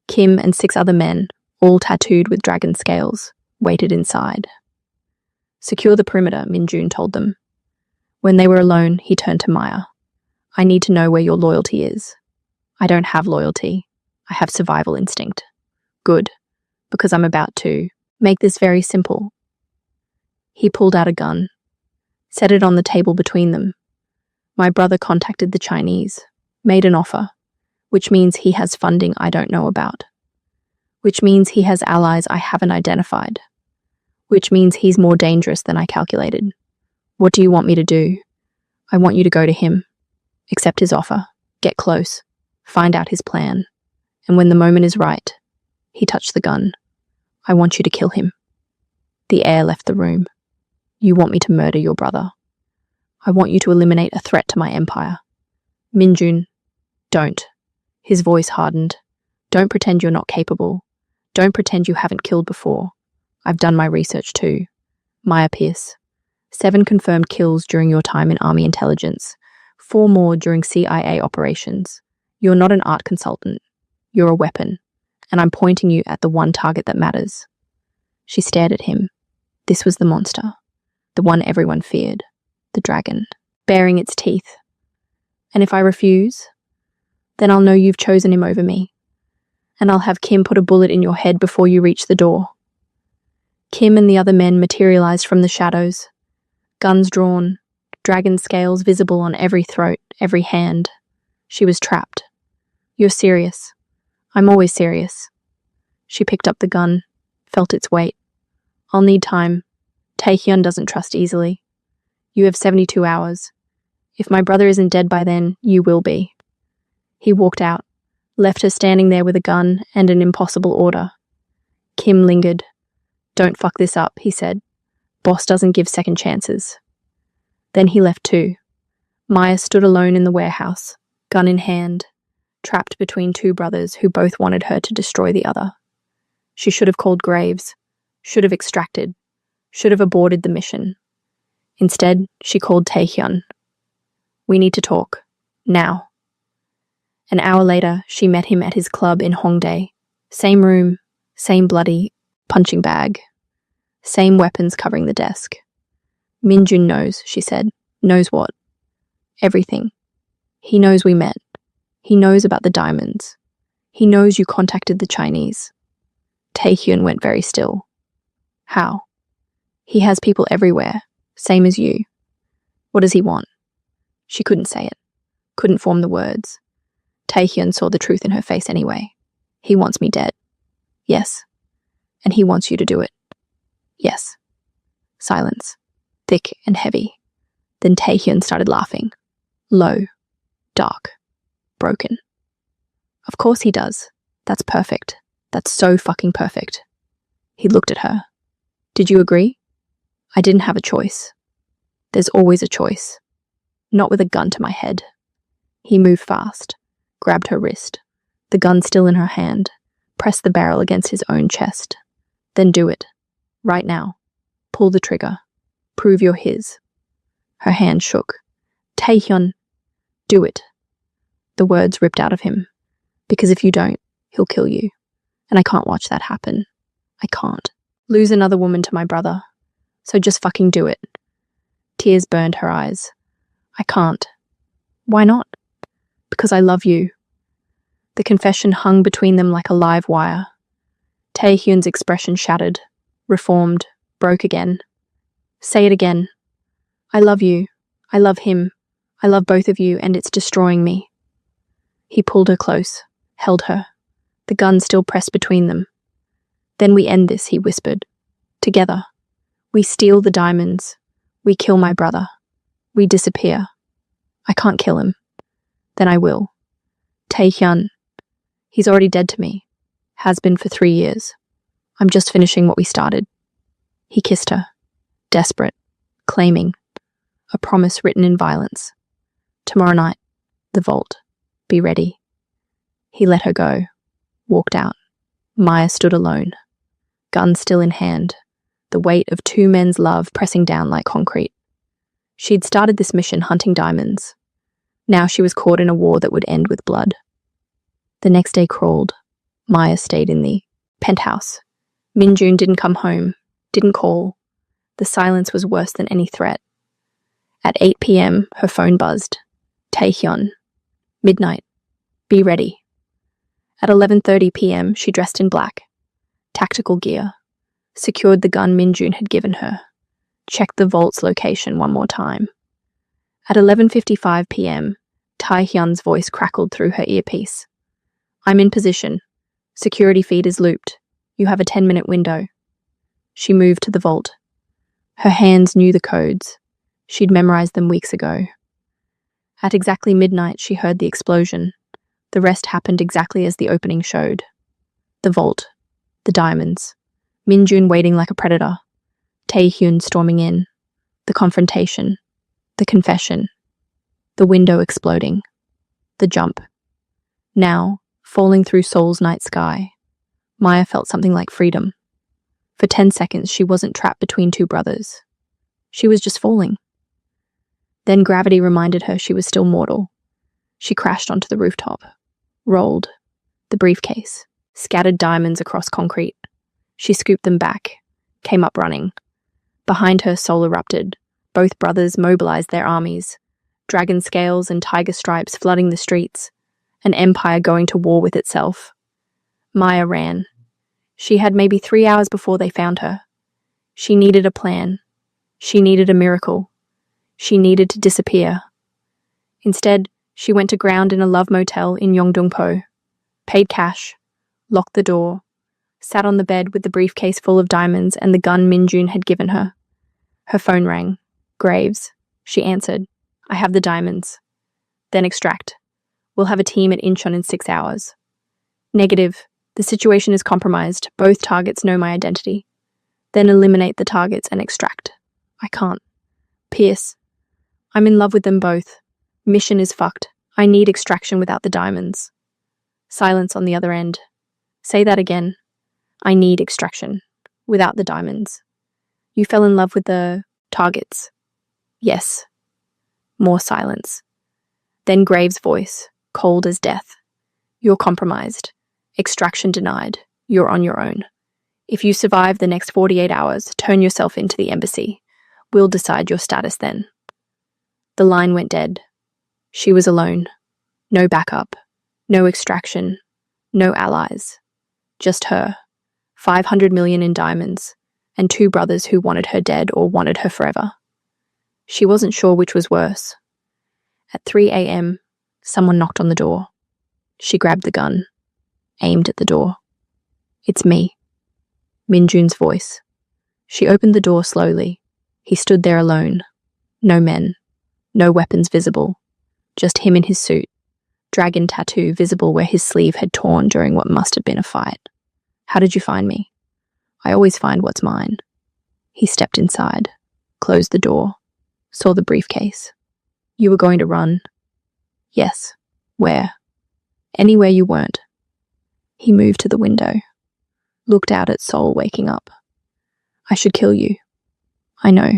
[SPEAKER 1] Kim and 6 other men, all tattooed with dragon scales, waited inside. Secure the perimeter, Minjun told them. When they were alone, he turned to Maya. I need to know where your loyalty is. I don't have loyalty. I have survival instinct. Good, because I'm about to make this very simple. He pulled out a gun, set it on the table between them. My brother contacted the Chinese, made an offer, which means he has funding I don't know about, which means he has allies I haven't identified, which means he's more dangerous than I calculated. What do you want me to do? I want you to go to him, accept his offer, get close, find out his plan, and when the moment is right, he touched the gun. I want you to kill him. The air left the room. You want me to murder your brother. I want you to eliminate a threat to my empire. Minjun, don't. His voice hardened. Don't pretend you're not capable. Don't pretend you haven't killed before. I've done my research too. Maya Pierce. 7 confirmed kills during your time in Army intelligence. 4 more during CIA operations. You're not an art consultant. You're a weapon. And I'm pointing you at the one target that matters. She stared at him. This was the monster. The one everyone feared. The dragon. Baring its teeth. And if I refuse, then I'll know you've chosen him over me. And I'll have Kim put a bullet in your head before you reach the door. Kim and the other men materialized from the shadows. Guns drawn, dragon scales visible on every throat, every hand. She was trapped. You're serious. I'm always serious. She picked up the gun, felt its weight. I'll need time. Taehyun doesn't trust easily. You have 72 hours. If my brother isn't dead by then, you will be. He walked out, left her standing there with a gun and an impossible order. Kim lingered. Don't fuck this up, he said. Boss doesn't give second chances. Then he left too. Maya stood alone in the warehouse, gun in hand, trapped between two brothers who both wanted her to destroy the other. She should have called Graves, should have extracted, should have aborted the mission. Instead, she called Taehyun. We need to talk. Now. An hour later, she met him at his club in Hongdae. Same room, same bloody punching bag, same weapons covering the desk. Minjun knows, she said. Knows what? Everything. He knows we met. He knows about the diamonds. He knows you contacted the Chinese. Taehyun went very still. How? He has people everywhere, same as you. What does he want? She couldn't say it, couldn't form the words. Taehyun saw the truth in her face anyway. He wants me dead. Yes. And he wants you to do it. Yes. Silence. Thick and heavy. Then Taehyun started laughing. Low. Dark. Broken. Of course he does. That's perfect. That's so fucking perfect. He looked at her. Did you agree? I didn't have a choice. There's always a choice. Not with a gun to my head. He moved fast, grabbed her wrist, the gun still in her hand, pressed the barrel against his own chest. Then do it. Right now. Pull the trigger. Prove you're his. Her hand shook. Taehyun, do it. The words ripped out of him. Because if you don't, he'll kill you. And I can't watch that happen. I can't. Lose another woman to my brother. So just fucking do it. Tears burned her eyes. I can't. Why not? Because I love you. The confession hung between them like a live wire. Taehyun's expression shattered, reformed, broke again. Say it again. I love you. I love him. I love both of you, and it's destroying me. He pulled her close, held her, the gun still pressed between them. Then we end this, he whispered. Together. We steal the diamonds. We kill my brother. We disappear. I can't kill him. Then I will. Taehyun. He's already dead to me. Has been for 3 years. I'm just finishing what we started. He kissed her. Desperate. Claiming. A promise written in violence. Tomorrow night. The vault. Be ready. He let her go. Walked out. Maya stood alone. Gun still in hand. The weight of two men's love pressing down like concrete. She'd started this mission hunting diamonds. Now she was caught in a war that would end with blood. The next day crawled. Maya stayed in the penthouse. Minjun didn't come home, didn't call. The silence was worse than any threat. At 8 p.m., her phone buzzed. Taehyun. Midnight. Be ready. At 11:30 p.m., she dressed in black. Tactical gear. Secured the gun Minjun had given her. Checked the vault's location one more time. At 11:55 p.m., Taehyun's voice crackled through her earpiece. I'm in position. Security feed is looped. You have a 10-minute window. She moved to the vault. Her hands knew the codes. She'd memorized them weeks ago. At exactly midnight, she heard the explosion. The rest happened exactly as the opening showed. The vault. The diamonds. Minjun waiting like a predator. Taehyun storming in. The confrontation. The confession. The window exploding. The jump. Now, falling through Seoul's night sky, Maya felt something like freedom. For 10 seconds, she wasn't trapped between two brothers. She was just falling. Then gravity reminded her she was still mortal. She crashed onto the rooftop. Rolled. The briefcase. Scattered diamonds across concrete. She scooped them back. Came up running. Behind her, Seoul erupted. Both brothers mobilized their armies. Dragon scales and tiger stripes flooding the streets. An empire going to war with itself. Maya ran. She had maybe 3 hours before they found her. She needed a plan. She needed a miracle. She needed to disappear. Instead, she went to ground in a love motel in Yeongdongpo, paid cash, locked the door, sat on the bed with the briefcase full of diamonds and the gun Minjun had given her. Her phone rang. Graves. She answered. I have the diamonds. Then extract. We'll have a team at Incheon in 6 hours. Negative. The situation is compromised. Both targets know my identity. Then eliminate the targets and extract. I can't. Pierce. I'm in love with them both. Mission is fucked. I need extraction without the diamonds. Silence on the other end. Say that again. I need extraction without the diamonds. You fell in love with the targets. Yes. More silence. Then Graves' voice, cold as death. You're compromised. Extraction denied. You're on your own. If you survive the next 48 hours, turn yourself into the embassy. We'll decide your status then. The line went dead. She was alone. No backup. No extraction. No allies. Just her. 500 million in diamonds. And 2 brothers who wanted her dead or wanted her forever. She wasn't sure which was worse. At 3 a.m., someone knocked on the door. She grabbed the gun, aimed at the door. It's me. Minjun's voice. She opened the door slowly. He stood there alone. No men. No weapons visible. Just him in his suit. Dragon tattoo visible where his sleeve had torn during what must have been a fight. How did you find me? I always find what's mine. He stepped inside, closed the door, saw the briefcase. You were going to run? Yes. Where? Anywhere you weren't. He moved to the window, looked out at Seoul waking up. I should kill you. I know.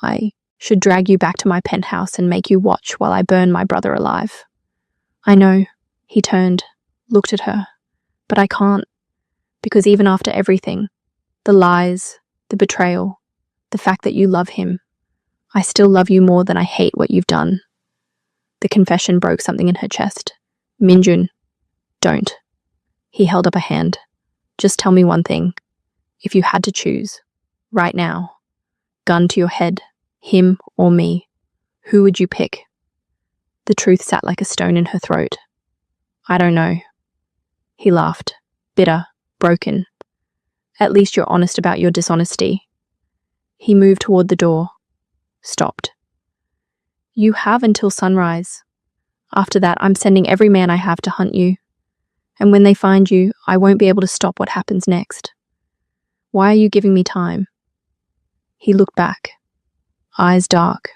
[SPEAKER 1] I should drag you back to my penthouse and make you watch while I burn my brother alive. I know. He turned, looked at her. But I can't. Because even after everything, the lies, the betrayal, the fact that you love him, I still love you more than I hate what you've done. The confession broke something in her chest. Minjun, don't. He held up a hand. Just tell me one thing. If you had to choose, right now, gun to your head, him or me, who would you pick? The truth sat like a stone in her throat. I don't know. He laughed, bitter, broken. At least you're honest about your dishonesty. He moved toward the door. Stopped. You have until sunrise. After that, I'm sending every man I have to hunt you. And when they find you, I won't be able to stop what happens next. Why are you giving me time? He looked back, eyes dark,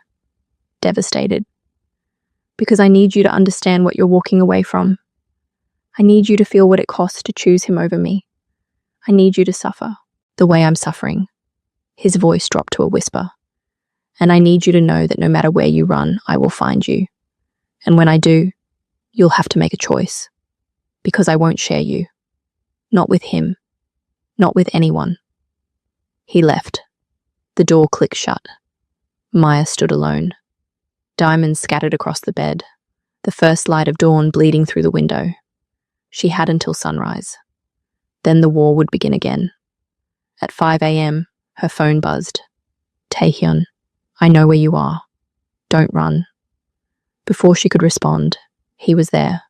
[SPEAKER 1] devastated. Because I need you to understand what you're walking away from. I need you to feel what it costs to choose him over me. I need you to suffer the way I'm suffering. His voice dropped to a whisper. And I need you to know that no matter where you run, I will find you. And when I do, you'll have to make a choice. Because I won't share you. Not with him. Not with anyone. He left. The door clicked shut. Maya stood alone. Diamonds scattered across the bed. The first light of dawn bleeding through the window. She had until sunrise. Then the war would begin again. At 5 a.m., her phone buzzed. Taehyun, I know where you are. Don't run. Before she could respond, he was there.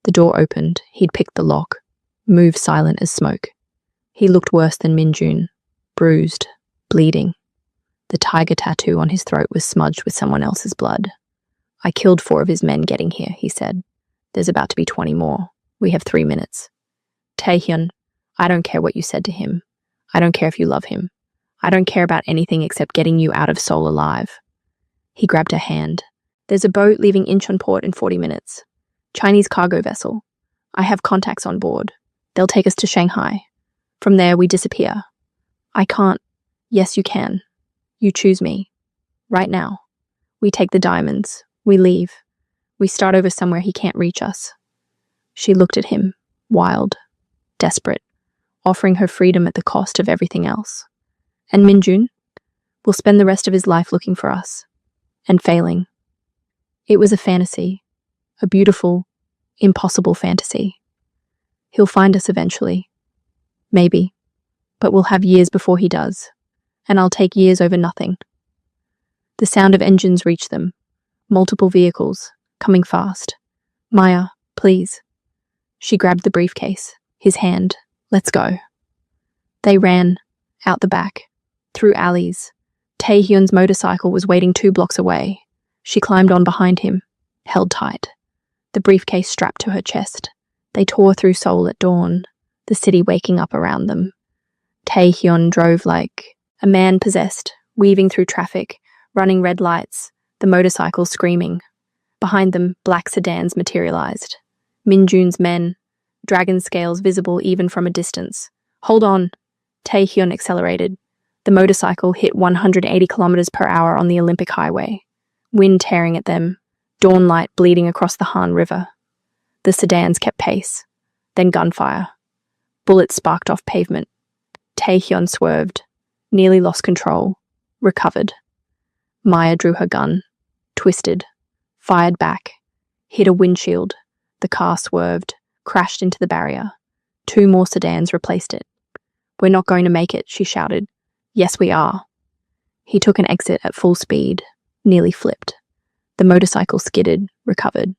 [SPEAKER 1] The door opened. He'd picked the lock, moved silent as smoke. He looked worse than Minjun, bruised, bleeding. The tiger tattoo on his throat was smudged with someone else's blood. I killed 4 of his men getting here, he said. There's about to be 20 more. We have 3 minutes. Taehyun, I don't care what you said to him. I don't care if you love him. I don't care about anything except getting you out of Seoul alive. He grabbed her hand. There's a boat leaving Incheon port in 40 minutes. Chinese cargo vessel. I have contacts on board. They'll take us to Shanghai. From there, we disappear. I can't. Yes, you can. You choose me. Right now. We take the diamonds. We leave. We start over somewhere he can't reach us. She looked at him, wild, desperate, offering her freedom at the cost of everything else. And Minjun will spend the rest of his life looking for us. And failing. It was a fantasy. A beautiful, impossible fantasy. He'll find us eventually. Maybe. But we'll have years before he does. and I'll take years over nothing. The sound of engines reached them. Multiple vehicles, coming fast. Maya, please. She grabbed the briefcase, his hand. Let's go. They ran, out the back, through alleys. Taehyun's motorcycle was waiting 2 blocks away. She climbed on behind him, held tight, the briefcase strapped to her chest. They tore through Seoul at dawn, the city waking up around them. Taehyun drove like a man possessed, weaving through traffic, running red lights, the motorcycle screaming. Behind them, black sedans materialized. Minjun's men, dragon scales visible even from a distance. Hold on. Taehyun accelerated. The motorcycle hit 180 kilometers per hour on the Olympic Highway. Wind tearing at them, dawn light bleeding across the Han River. The sedans kept pace. Then gunfire. Bullets sparked off pavement. Taehyun swerved, nearly lost control, recovered. Maya drew her gun, twisted, fired back, hit a windshield. The car swerved, crashed into the barrier. 2 more sedans replaced it. We're not going to make it, she shouted. Yes, we are. He took an exit at full speed, nearly flipped. The motorcycle skidded, recovered.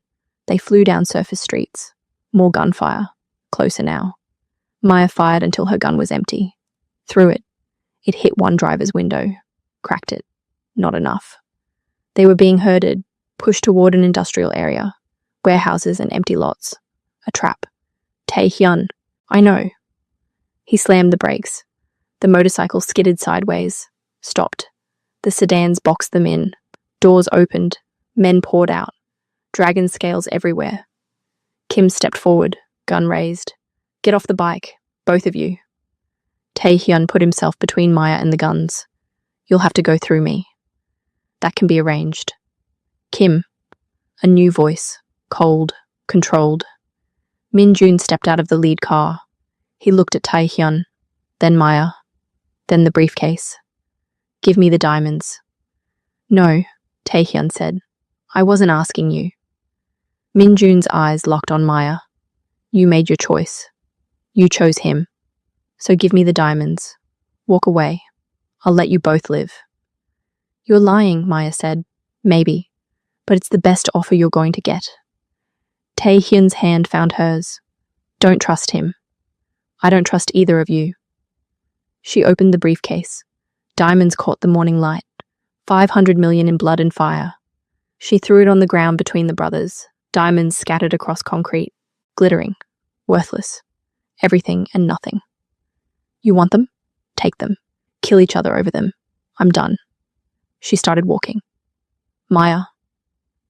[SPEAKER 1] They flew down surface streets. More gunfire. Closer now. Maya fired until her gun was empty. Threw it. It hit one driver's window. Cracked it. Not enough. They were being herded, pushed toward an industrial area. Warehouses and empty lots. A trap. Taehyun. I know. He slammed the brakes. The motorcycle skidded sideways. Stopped. The sedans boxed them in. Doors opened. Men poured out. Dragon scales everywhere. Kim stepped forward, gun raised. Get off the bike, both of you. Taehyun put himself between Maya and the guns. You'll have to go through me. That can be arranged. Kim. A new voice, cold, controlled. Minjun stepped out of the lead car. He looked at Taehyun, then Maya, then the briefcase. Give me the diamonds. No, Taehyun said. I wasn't asking you. Minjun's eyes locked on Maya. You made your choice. You chose him. So give me the diamonds. Walk away. I'll let you both live. You're lying, Maya said. Maybe. But it's the best offer you're going to get. Taehyun's hand found hers. Don't trust him. I don't trust either of you. She opened the briefcase. Diamonds caught the morning light. 500 million in blood and fire. She threw it on the ground between the brothers. Diamonds scattered across concrete. Glittering. Worthless. Everything and nothing. You want them? Take them. Kill each other over them. I'm done. She started walking. Maya.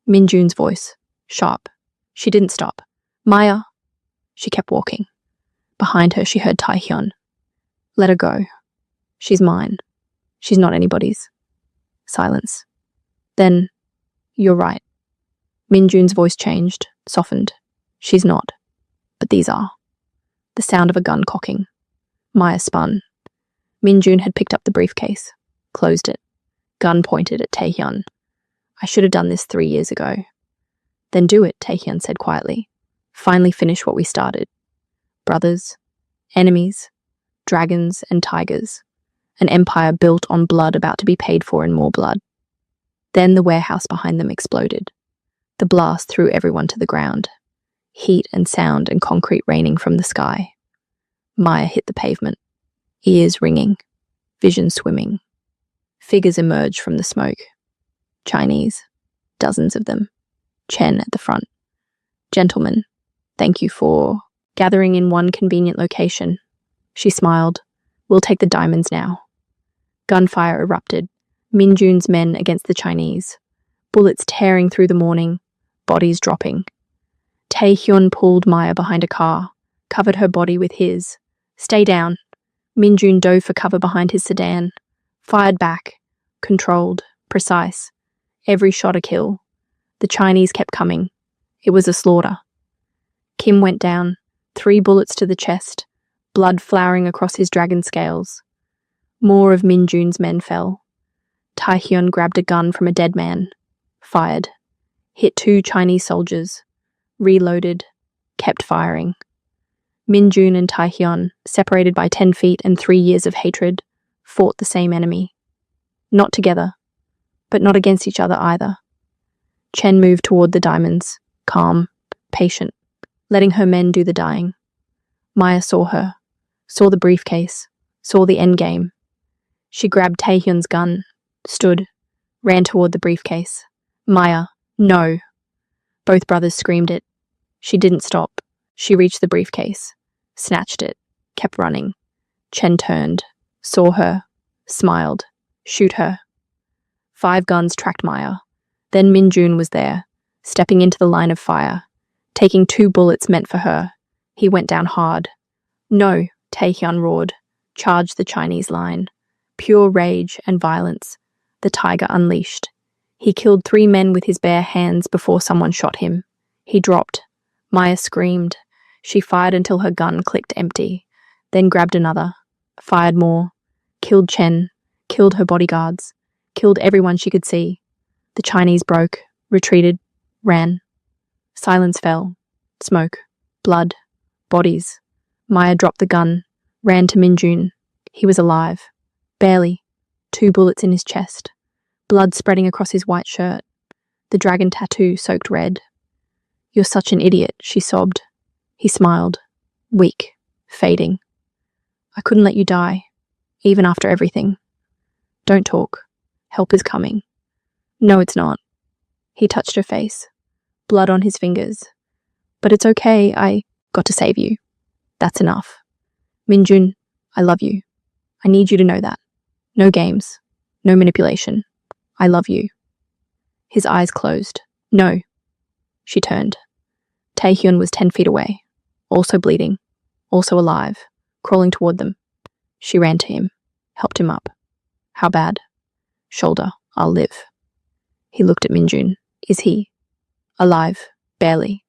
[SPEAKER 1] Minjun's voice. Sharp. She didn't stop. Maya. She kept walking. Behind her, she heard Taehyun. Let her go. She's mine. She's not anybody's. Silence. Then, you're right. Minjun's voice changed, softened. She's not. But these are. The sound of a gun cocking. Maya spun. Minjun had picked up the briefcase, closed it. Gun pointed at Taehyun. I should have done this 3 years ago. Then do it, Taehyun said quietly. Finally finish what we started. Brothers, enemies, dragons and tigers. An empire built on blood about to be paid for in more blood. Then the warehouse behind them exploded. The blast threw everyone to the ground. Heat and sound and concrete raining from the sky. Maya hit the pavement. Ears ringing. Vision swimming. Figures emerged from the smoke. Chinese. Dozens of them. Chen at the front. Gentlemen, thank you for gathering in one convenient location. She smiled. We'll take the diamonds now. Gunfire erupted. Minjun's men against the Chinese. Bullets tearing through the morning. Bodies dropping. Taehyun pulled Maya behind a car, covered her body with his. Stay down. Minjun dove for cover behind his sedan. Fired back. Controlled. Precise. Every shot a kill. The Chinese kept coming. It was a slaughter. Kim went down, 3 bullets to the chest, blood flowering across his dragon scales. More of Minjun's men fell. Taehyun grabbed a gun from a dead man. Fired. Hit 2 Chinese soldiers. Reloaded. Kept firing. Minjun and Taehyun, separated by 10 feet and 3 years of hatred, fought the same enemy. Not together, but not against each other either. Chen moved toward the diamonds, calm, patient, letting her men do the dying. Maya saw her, saw the briefcase, saw the endgame. She grabbed Taehyun's gun, stood, ran toward the briefcase. Maya, no. Both brothers screamed it. She didn't stop. She reached the briefcase, snatched it, kept running. Chen turned, saw her, smiled. Shoot her. 5 guns tracked Maya. Then Minjun was there, stepping into the line of fire, taking 2 bullets meant for her. He went down hard. No, Taehyun roared, charged the Chinese line. Pure rage and violence. The tiger unleashed. He killed 3 men with his bare hands before someone shot him. He dropped. Maya screamed. She fired until her gun clicked empty, then grabbed another, fired more, killed Chen, killed her bodyguards, killed everyone she could see. The Chinese broke, retreated, ran. Silence fell. Smoke. Blood. Bodies. Maya dropped the gun, ran to Minjun. He was alive. Barely. 2 bullets in his chest. Blood spreading across his white shirt. The dragon tattoo soaked red. You're such an idiot, she sobbed. He smiled. Weak. Fading. I couldn't let you die, even after everything. Don't talk. Help is coming. No, it's not. He touched her face. Blood on his fingers. But it's okay, I got to save you. That's enough. Minjun, I love you. I need you to know that. No games. No manipulation. I love you. His eyes closed. No. She turned. Taehyun was 10 feet away, also bleeding, also alive, crawling toward them. She ran to him, helped him up. How bad? Shoulder. I'll live. He looked at Minjun. Is he? Alive. Barely.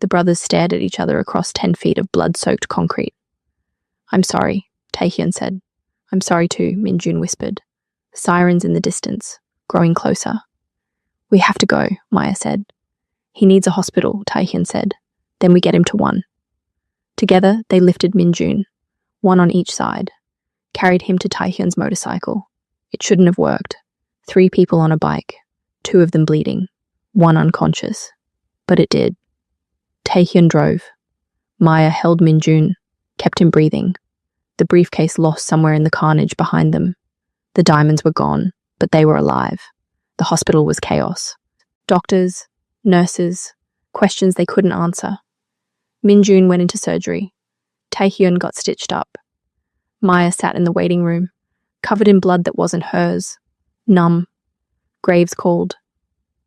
[SPEAKER 1] The brothers stared at each other across 10 feet of blood-soaked concrete. I'm sorry, Taehyun said. I'm sorry too, Minjun whispered. Sirens in the distance, growing closer. We have to go, Maya said. He needs a hospital, Taehyun said. Then we get him to 1. Together, they lifted Minjun, 1 on each side, carried him to Taehyun's motorcycle. It shouldn't have worked. 3 people on a bike, 2 of them bleeding, 1 unconscious. But it did. Taehyun drove. Maya held Minjun, kept him breathing. The briefcase lost somewhere in the carnage behind them. The diamonds were gone, but they were alive. The hospital was chaos. Doctors, nurses, questions they couldn't answer. Minjun went into surgery. Taehyun got stitched up. Maya sat in the waiting room, covered in blood that wasn't hers, numb. Graves called.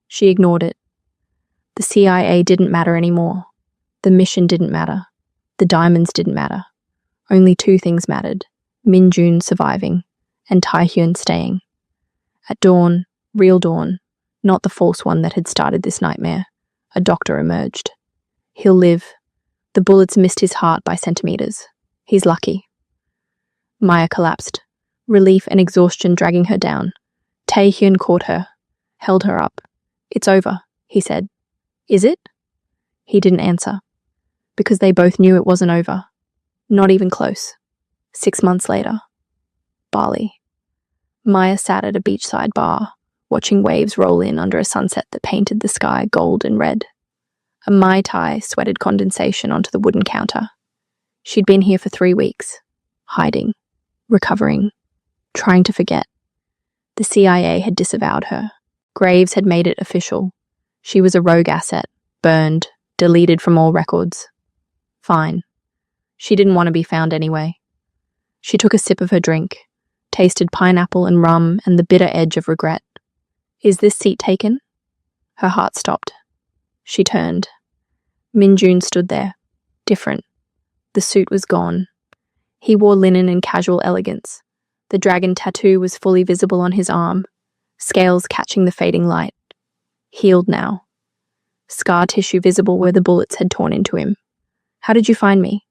[SPEAKER 1] She ignored it. The CIA didn't matter anymore. The mission didn't matter. The diamonds didn't matter. Only 2 things mattered: Minjun surviving and Taehyun staying. At dawn, real dawn, not the false one that had started this nightmare, a doctor emerged. He'll live. The bullets missed his heart by centimeters. He's lucky. Maya collapsed, relief and exhaustion dragging her down. Taehyun caught her, held her up. It's over, he said. Is it? He didn't answer, because they both knew it wasn't over. Not even close. 6 months later. Bali. Maya sat at a beachside bar, watching waves roll in under a sunset that painted the sky gold and red. A Mai Tai sweated condensation onto the wooden counter. She'd been here for 3 weeks, hiding, recovering, trying to forget. The CIA had disavowed her. Graves had made it official. She was a rogue asset, burned, deleted from all records. Fine. She didn't want to be found anyway. She took a sip of her drink, tasted pineapple and rum and the bitter edge of regret. Is this seat taken? Her heart stopped. She turned. Minjun stood there, different. The suit was gone. He wore linen and casual elegance. The dragon tattoo was fully visible on his arm, scales catching the fading light. Healed now. Scar tissue visible where the bullets had torn into him. How did you find me?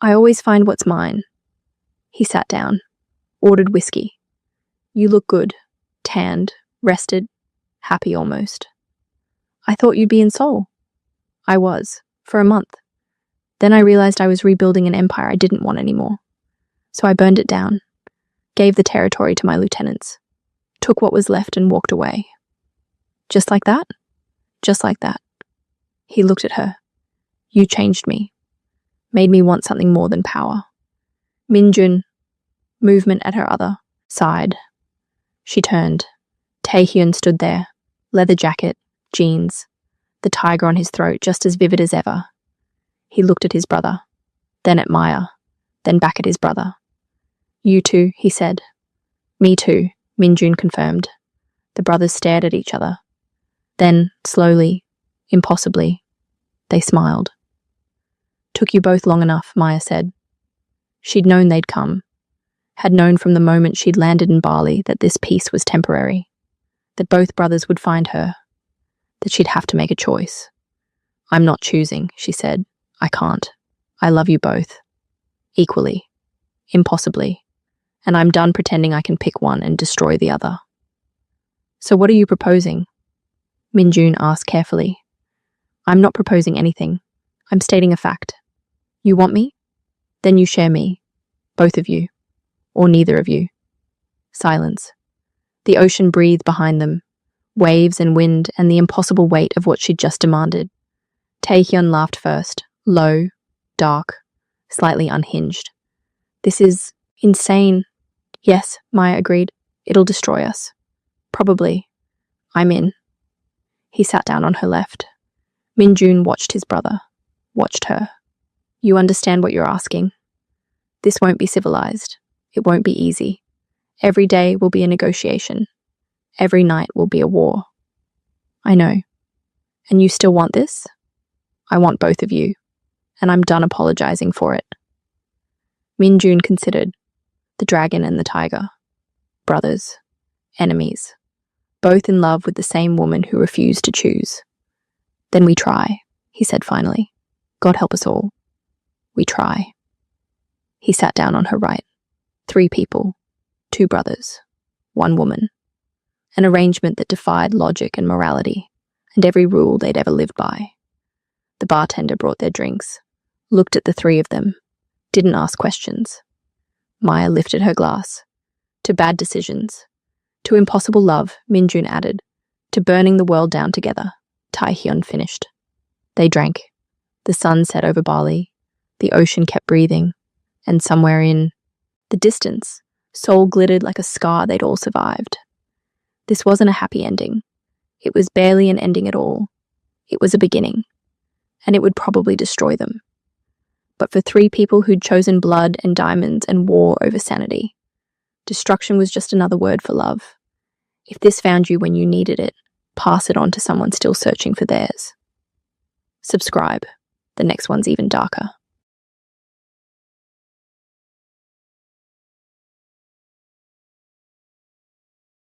[SPEAKER 1] I always find what's mine. He sat down, ordered whiskey. You look good, tanned, rested, happy almost. I thought you'd be in Seoul. I was, for a month. Then I realized I was rebuilding an empire I didn't want anymore. So I burned it down. gave the territory to my lieutenants, took what was left and walked away. Just like that? Just like that. He looked at her. You changed me. Made me want something more than power. Minjun, movement at her other side. She turned. Taehyun stood there, leather jacket, jeans, the tiger on his throat just as vivid as ever. He looked at his brother, then at Maya, then back at his brother. You too, he said. Me too, Minjun confirmed. The brothers stared at each other. Then, slowly, impossibly, they smiled. Took you both long enough, Maya said. She'd known they'd come, had known from the moment she'd landed in Bali that this peace was temporary, that both brothers would find her, that she'd have to make a choice. I'm not choosing, she said. I can't. I love you both. Equally. Impossibly. And I'm done pretending I can pick one and destroy the other. So what are you proposing? Minjun asked carefully. I'm not proposing anything. I'm stating a fact. You want me? Then you share me. Both of you. Or neither of you. Silence. The ocean breathed behind them, waves and wind and the impossible weight of what she'd just demanded. Taehyun laughed first, low, dark, slightly unhinged. This is insane. Yes, Maya agreed. It'll destroy us. Probably. I'm in. He sat down on her left. Minjun watched his brother, watched her. You understand what you're asking. This won't be civilized. It won't be easy. Every day will be a negotiation. Every night will be a war. I know. And you still want this? I want both of you, and I'm done apologizing for it. Minjun considered. The dragon and the tiger. Brothers. Enemies. Both in love with the same woman who refused to choose. Then we try, he said finally. God help us all. We try. He sat down on her right. 3 people. 2 brothers. 1 woman. An arrangement that defied logic and morality, and every rule they'd ever lived by. The bartender brought their drinks, looked at the 3 of them, didn't ask questions. Maya lifted her glass. To bad decisions. To impossible love, Minjun added. To burning the world down together, Taehyun finished. They drank. The sun set over Bali. The ocean kept breathing. And somewhere in the distance, Seoul glittered like a scar they'd all survived. This wasn't a happy ending. It was barely an ending at all. It was a beginning. And it would probably destroy them. But for 3 people who'd chosen blood and diamonds and war over sanity, destruction was just another word for love. If this found you when you needed it, pass it on to someone still searching for theirs. Subscribe. The next one's even darker.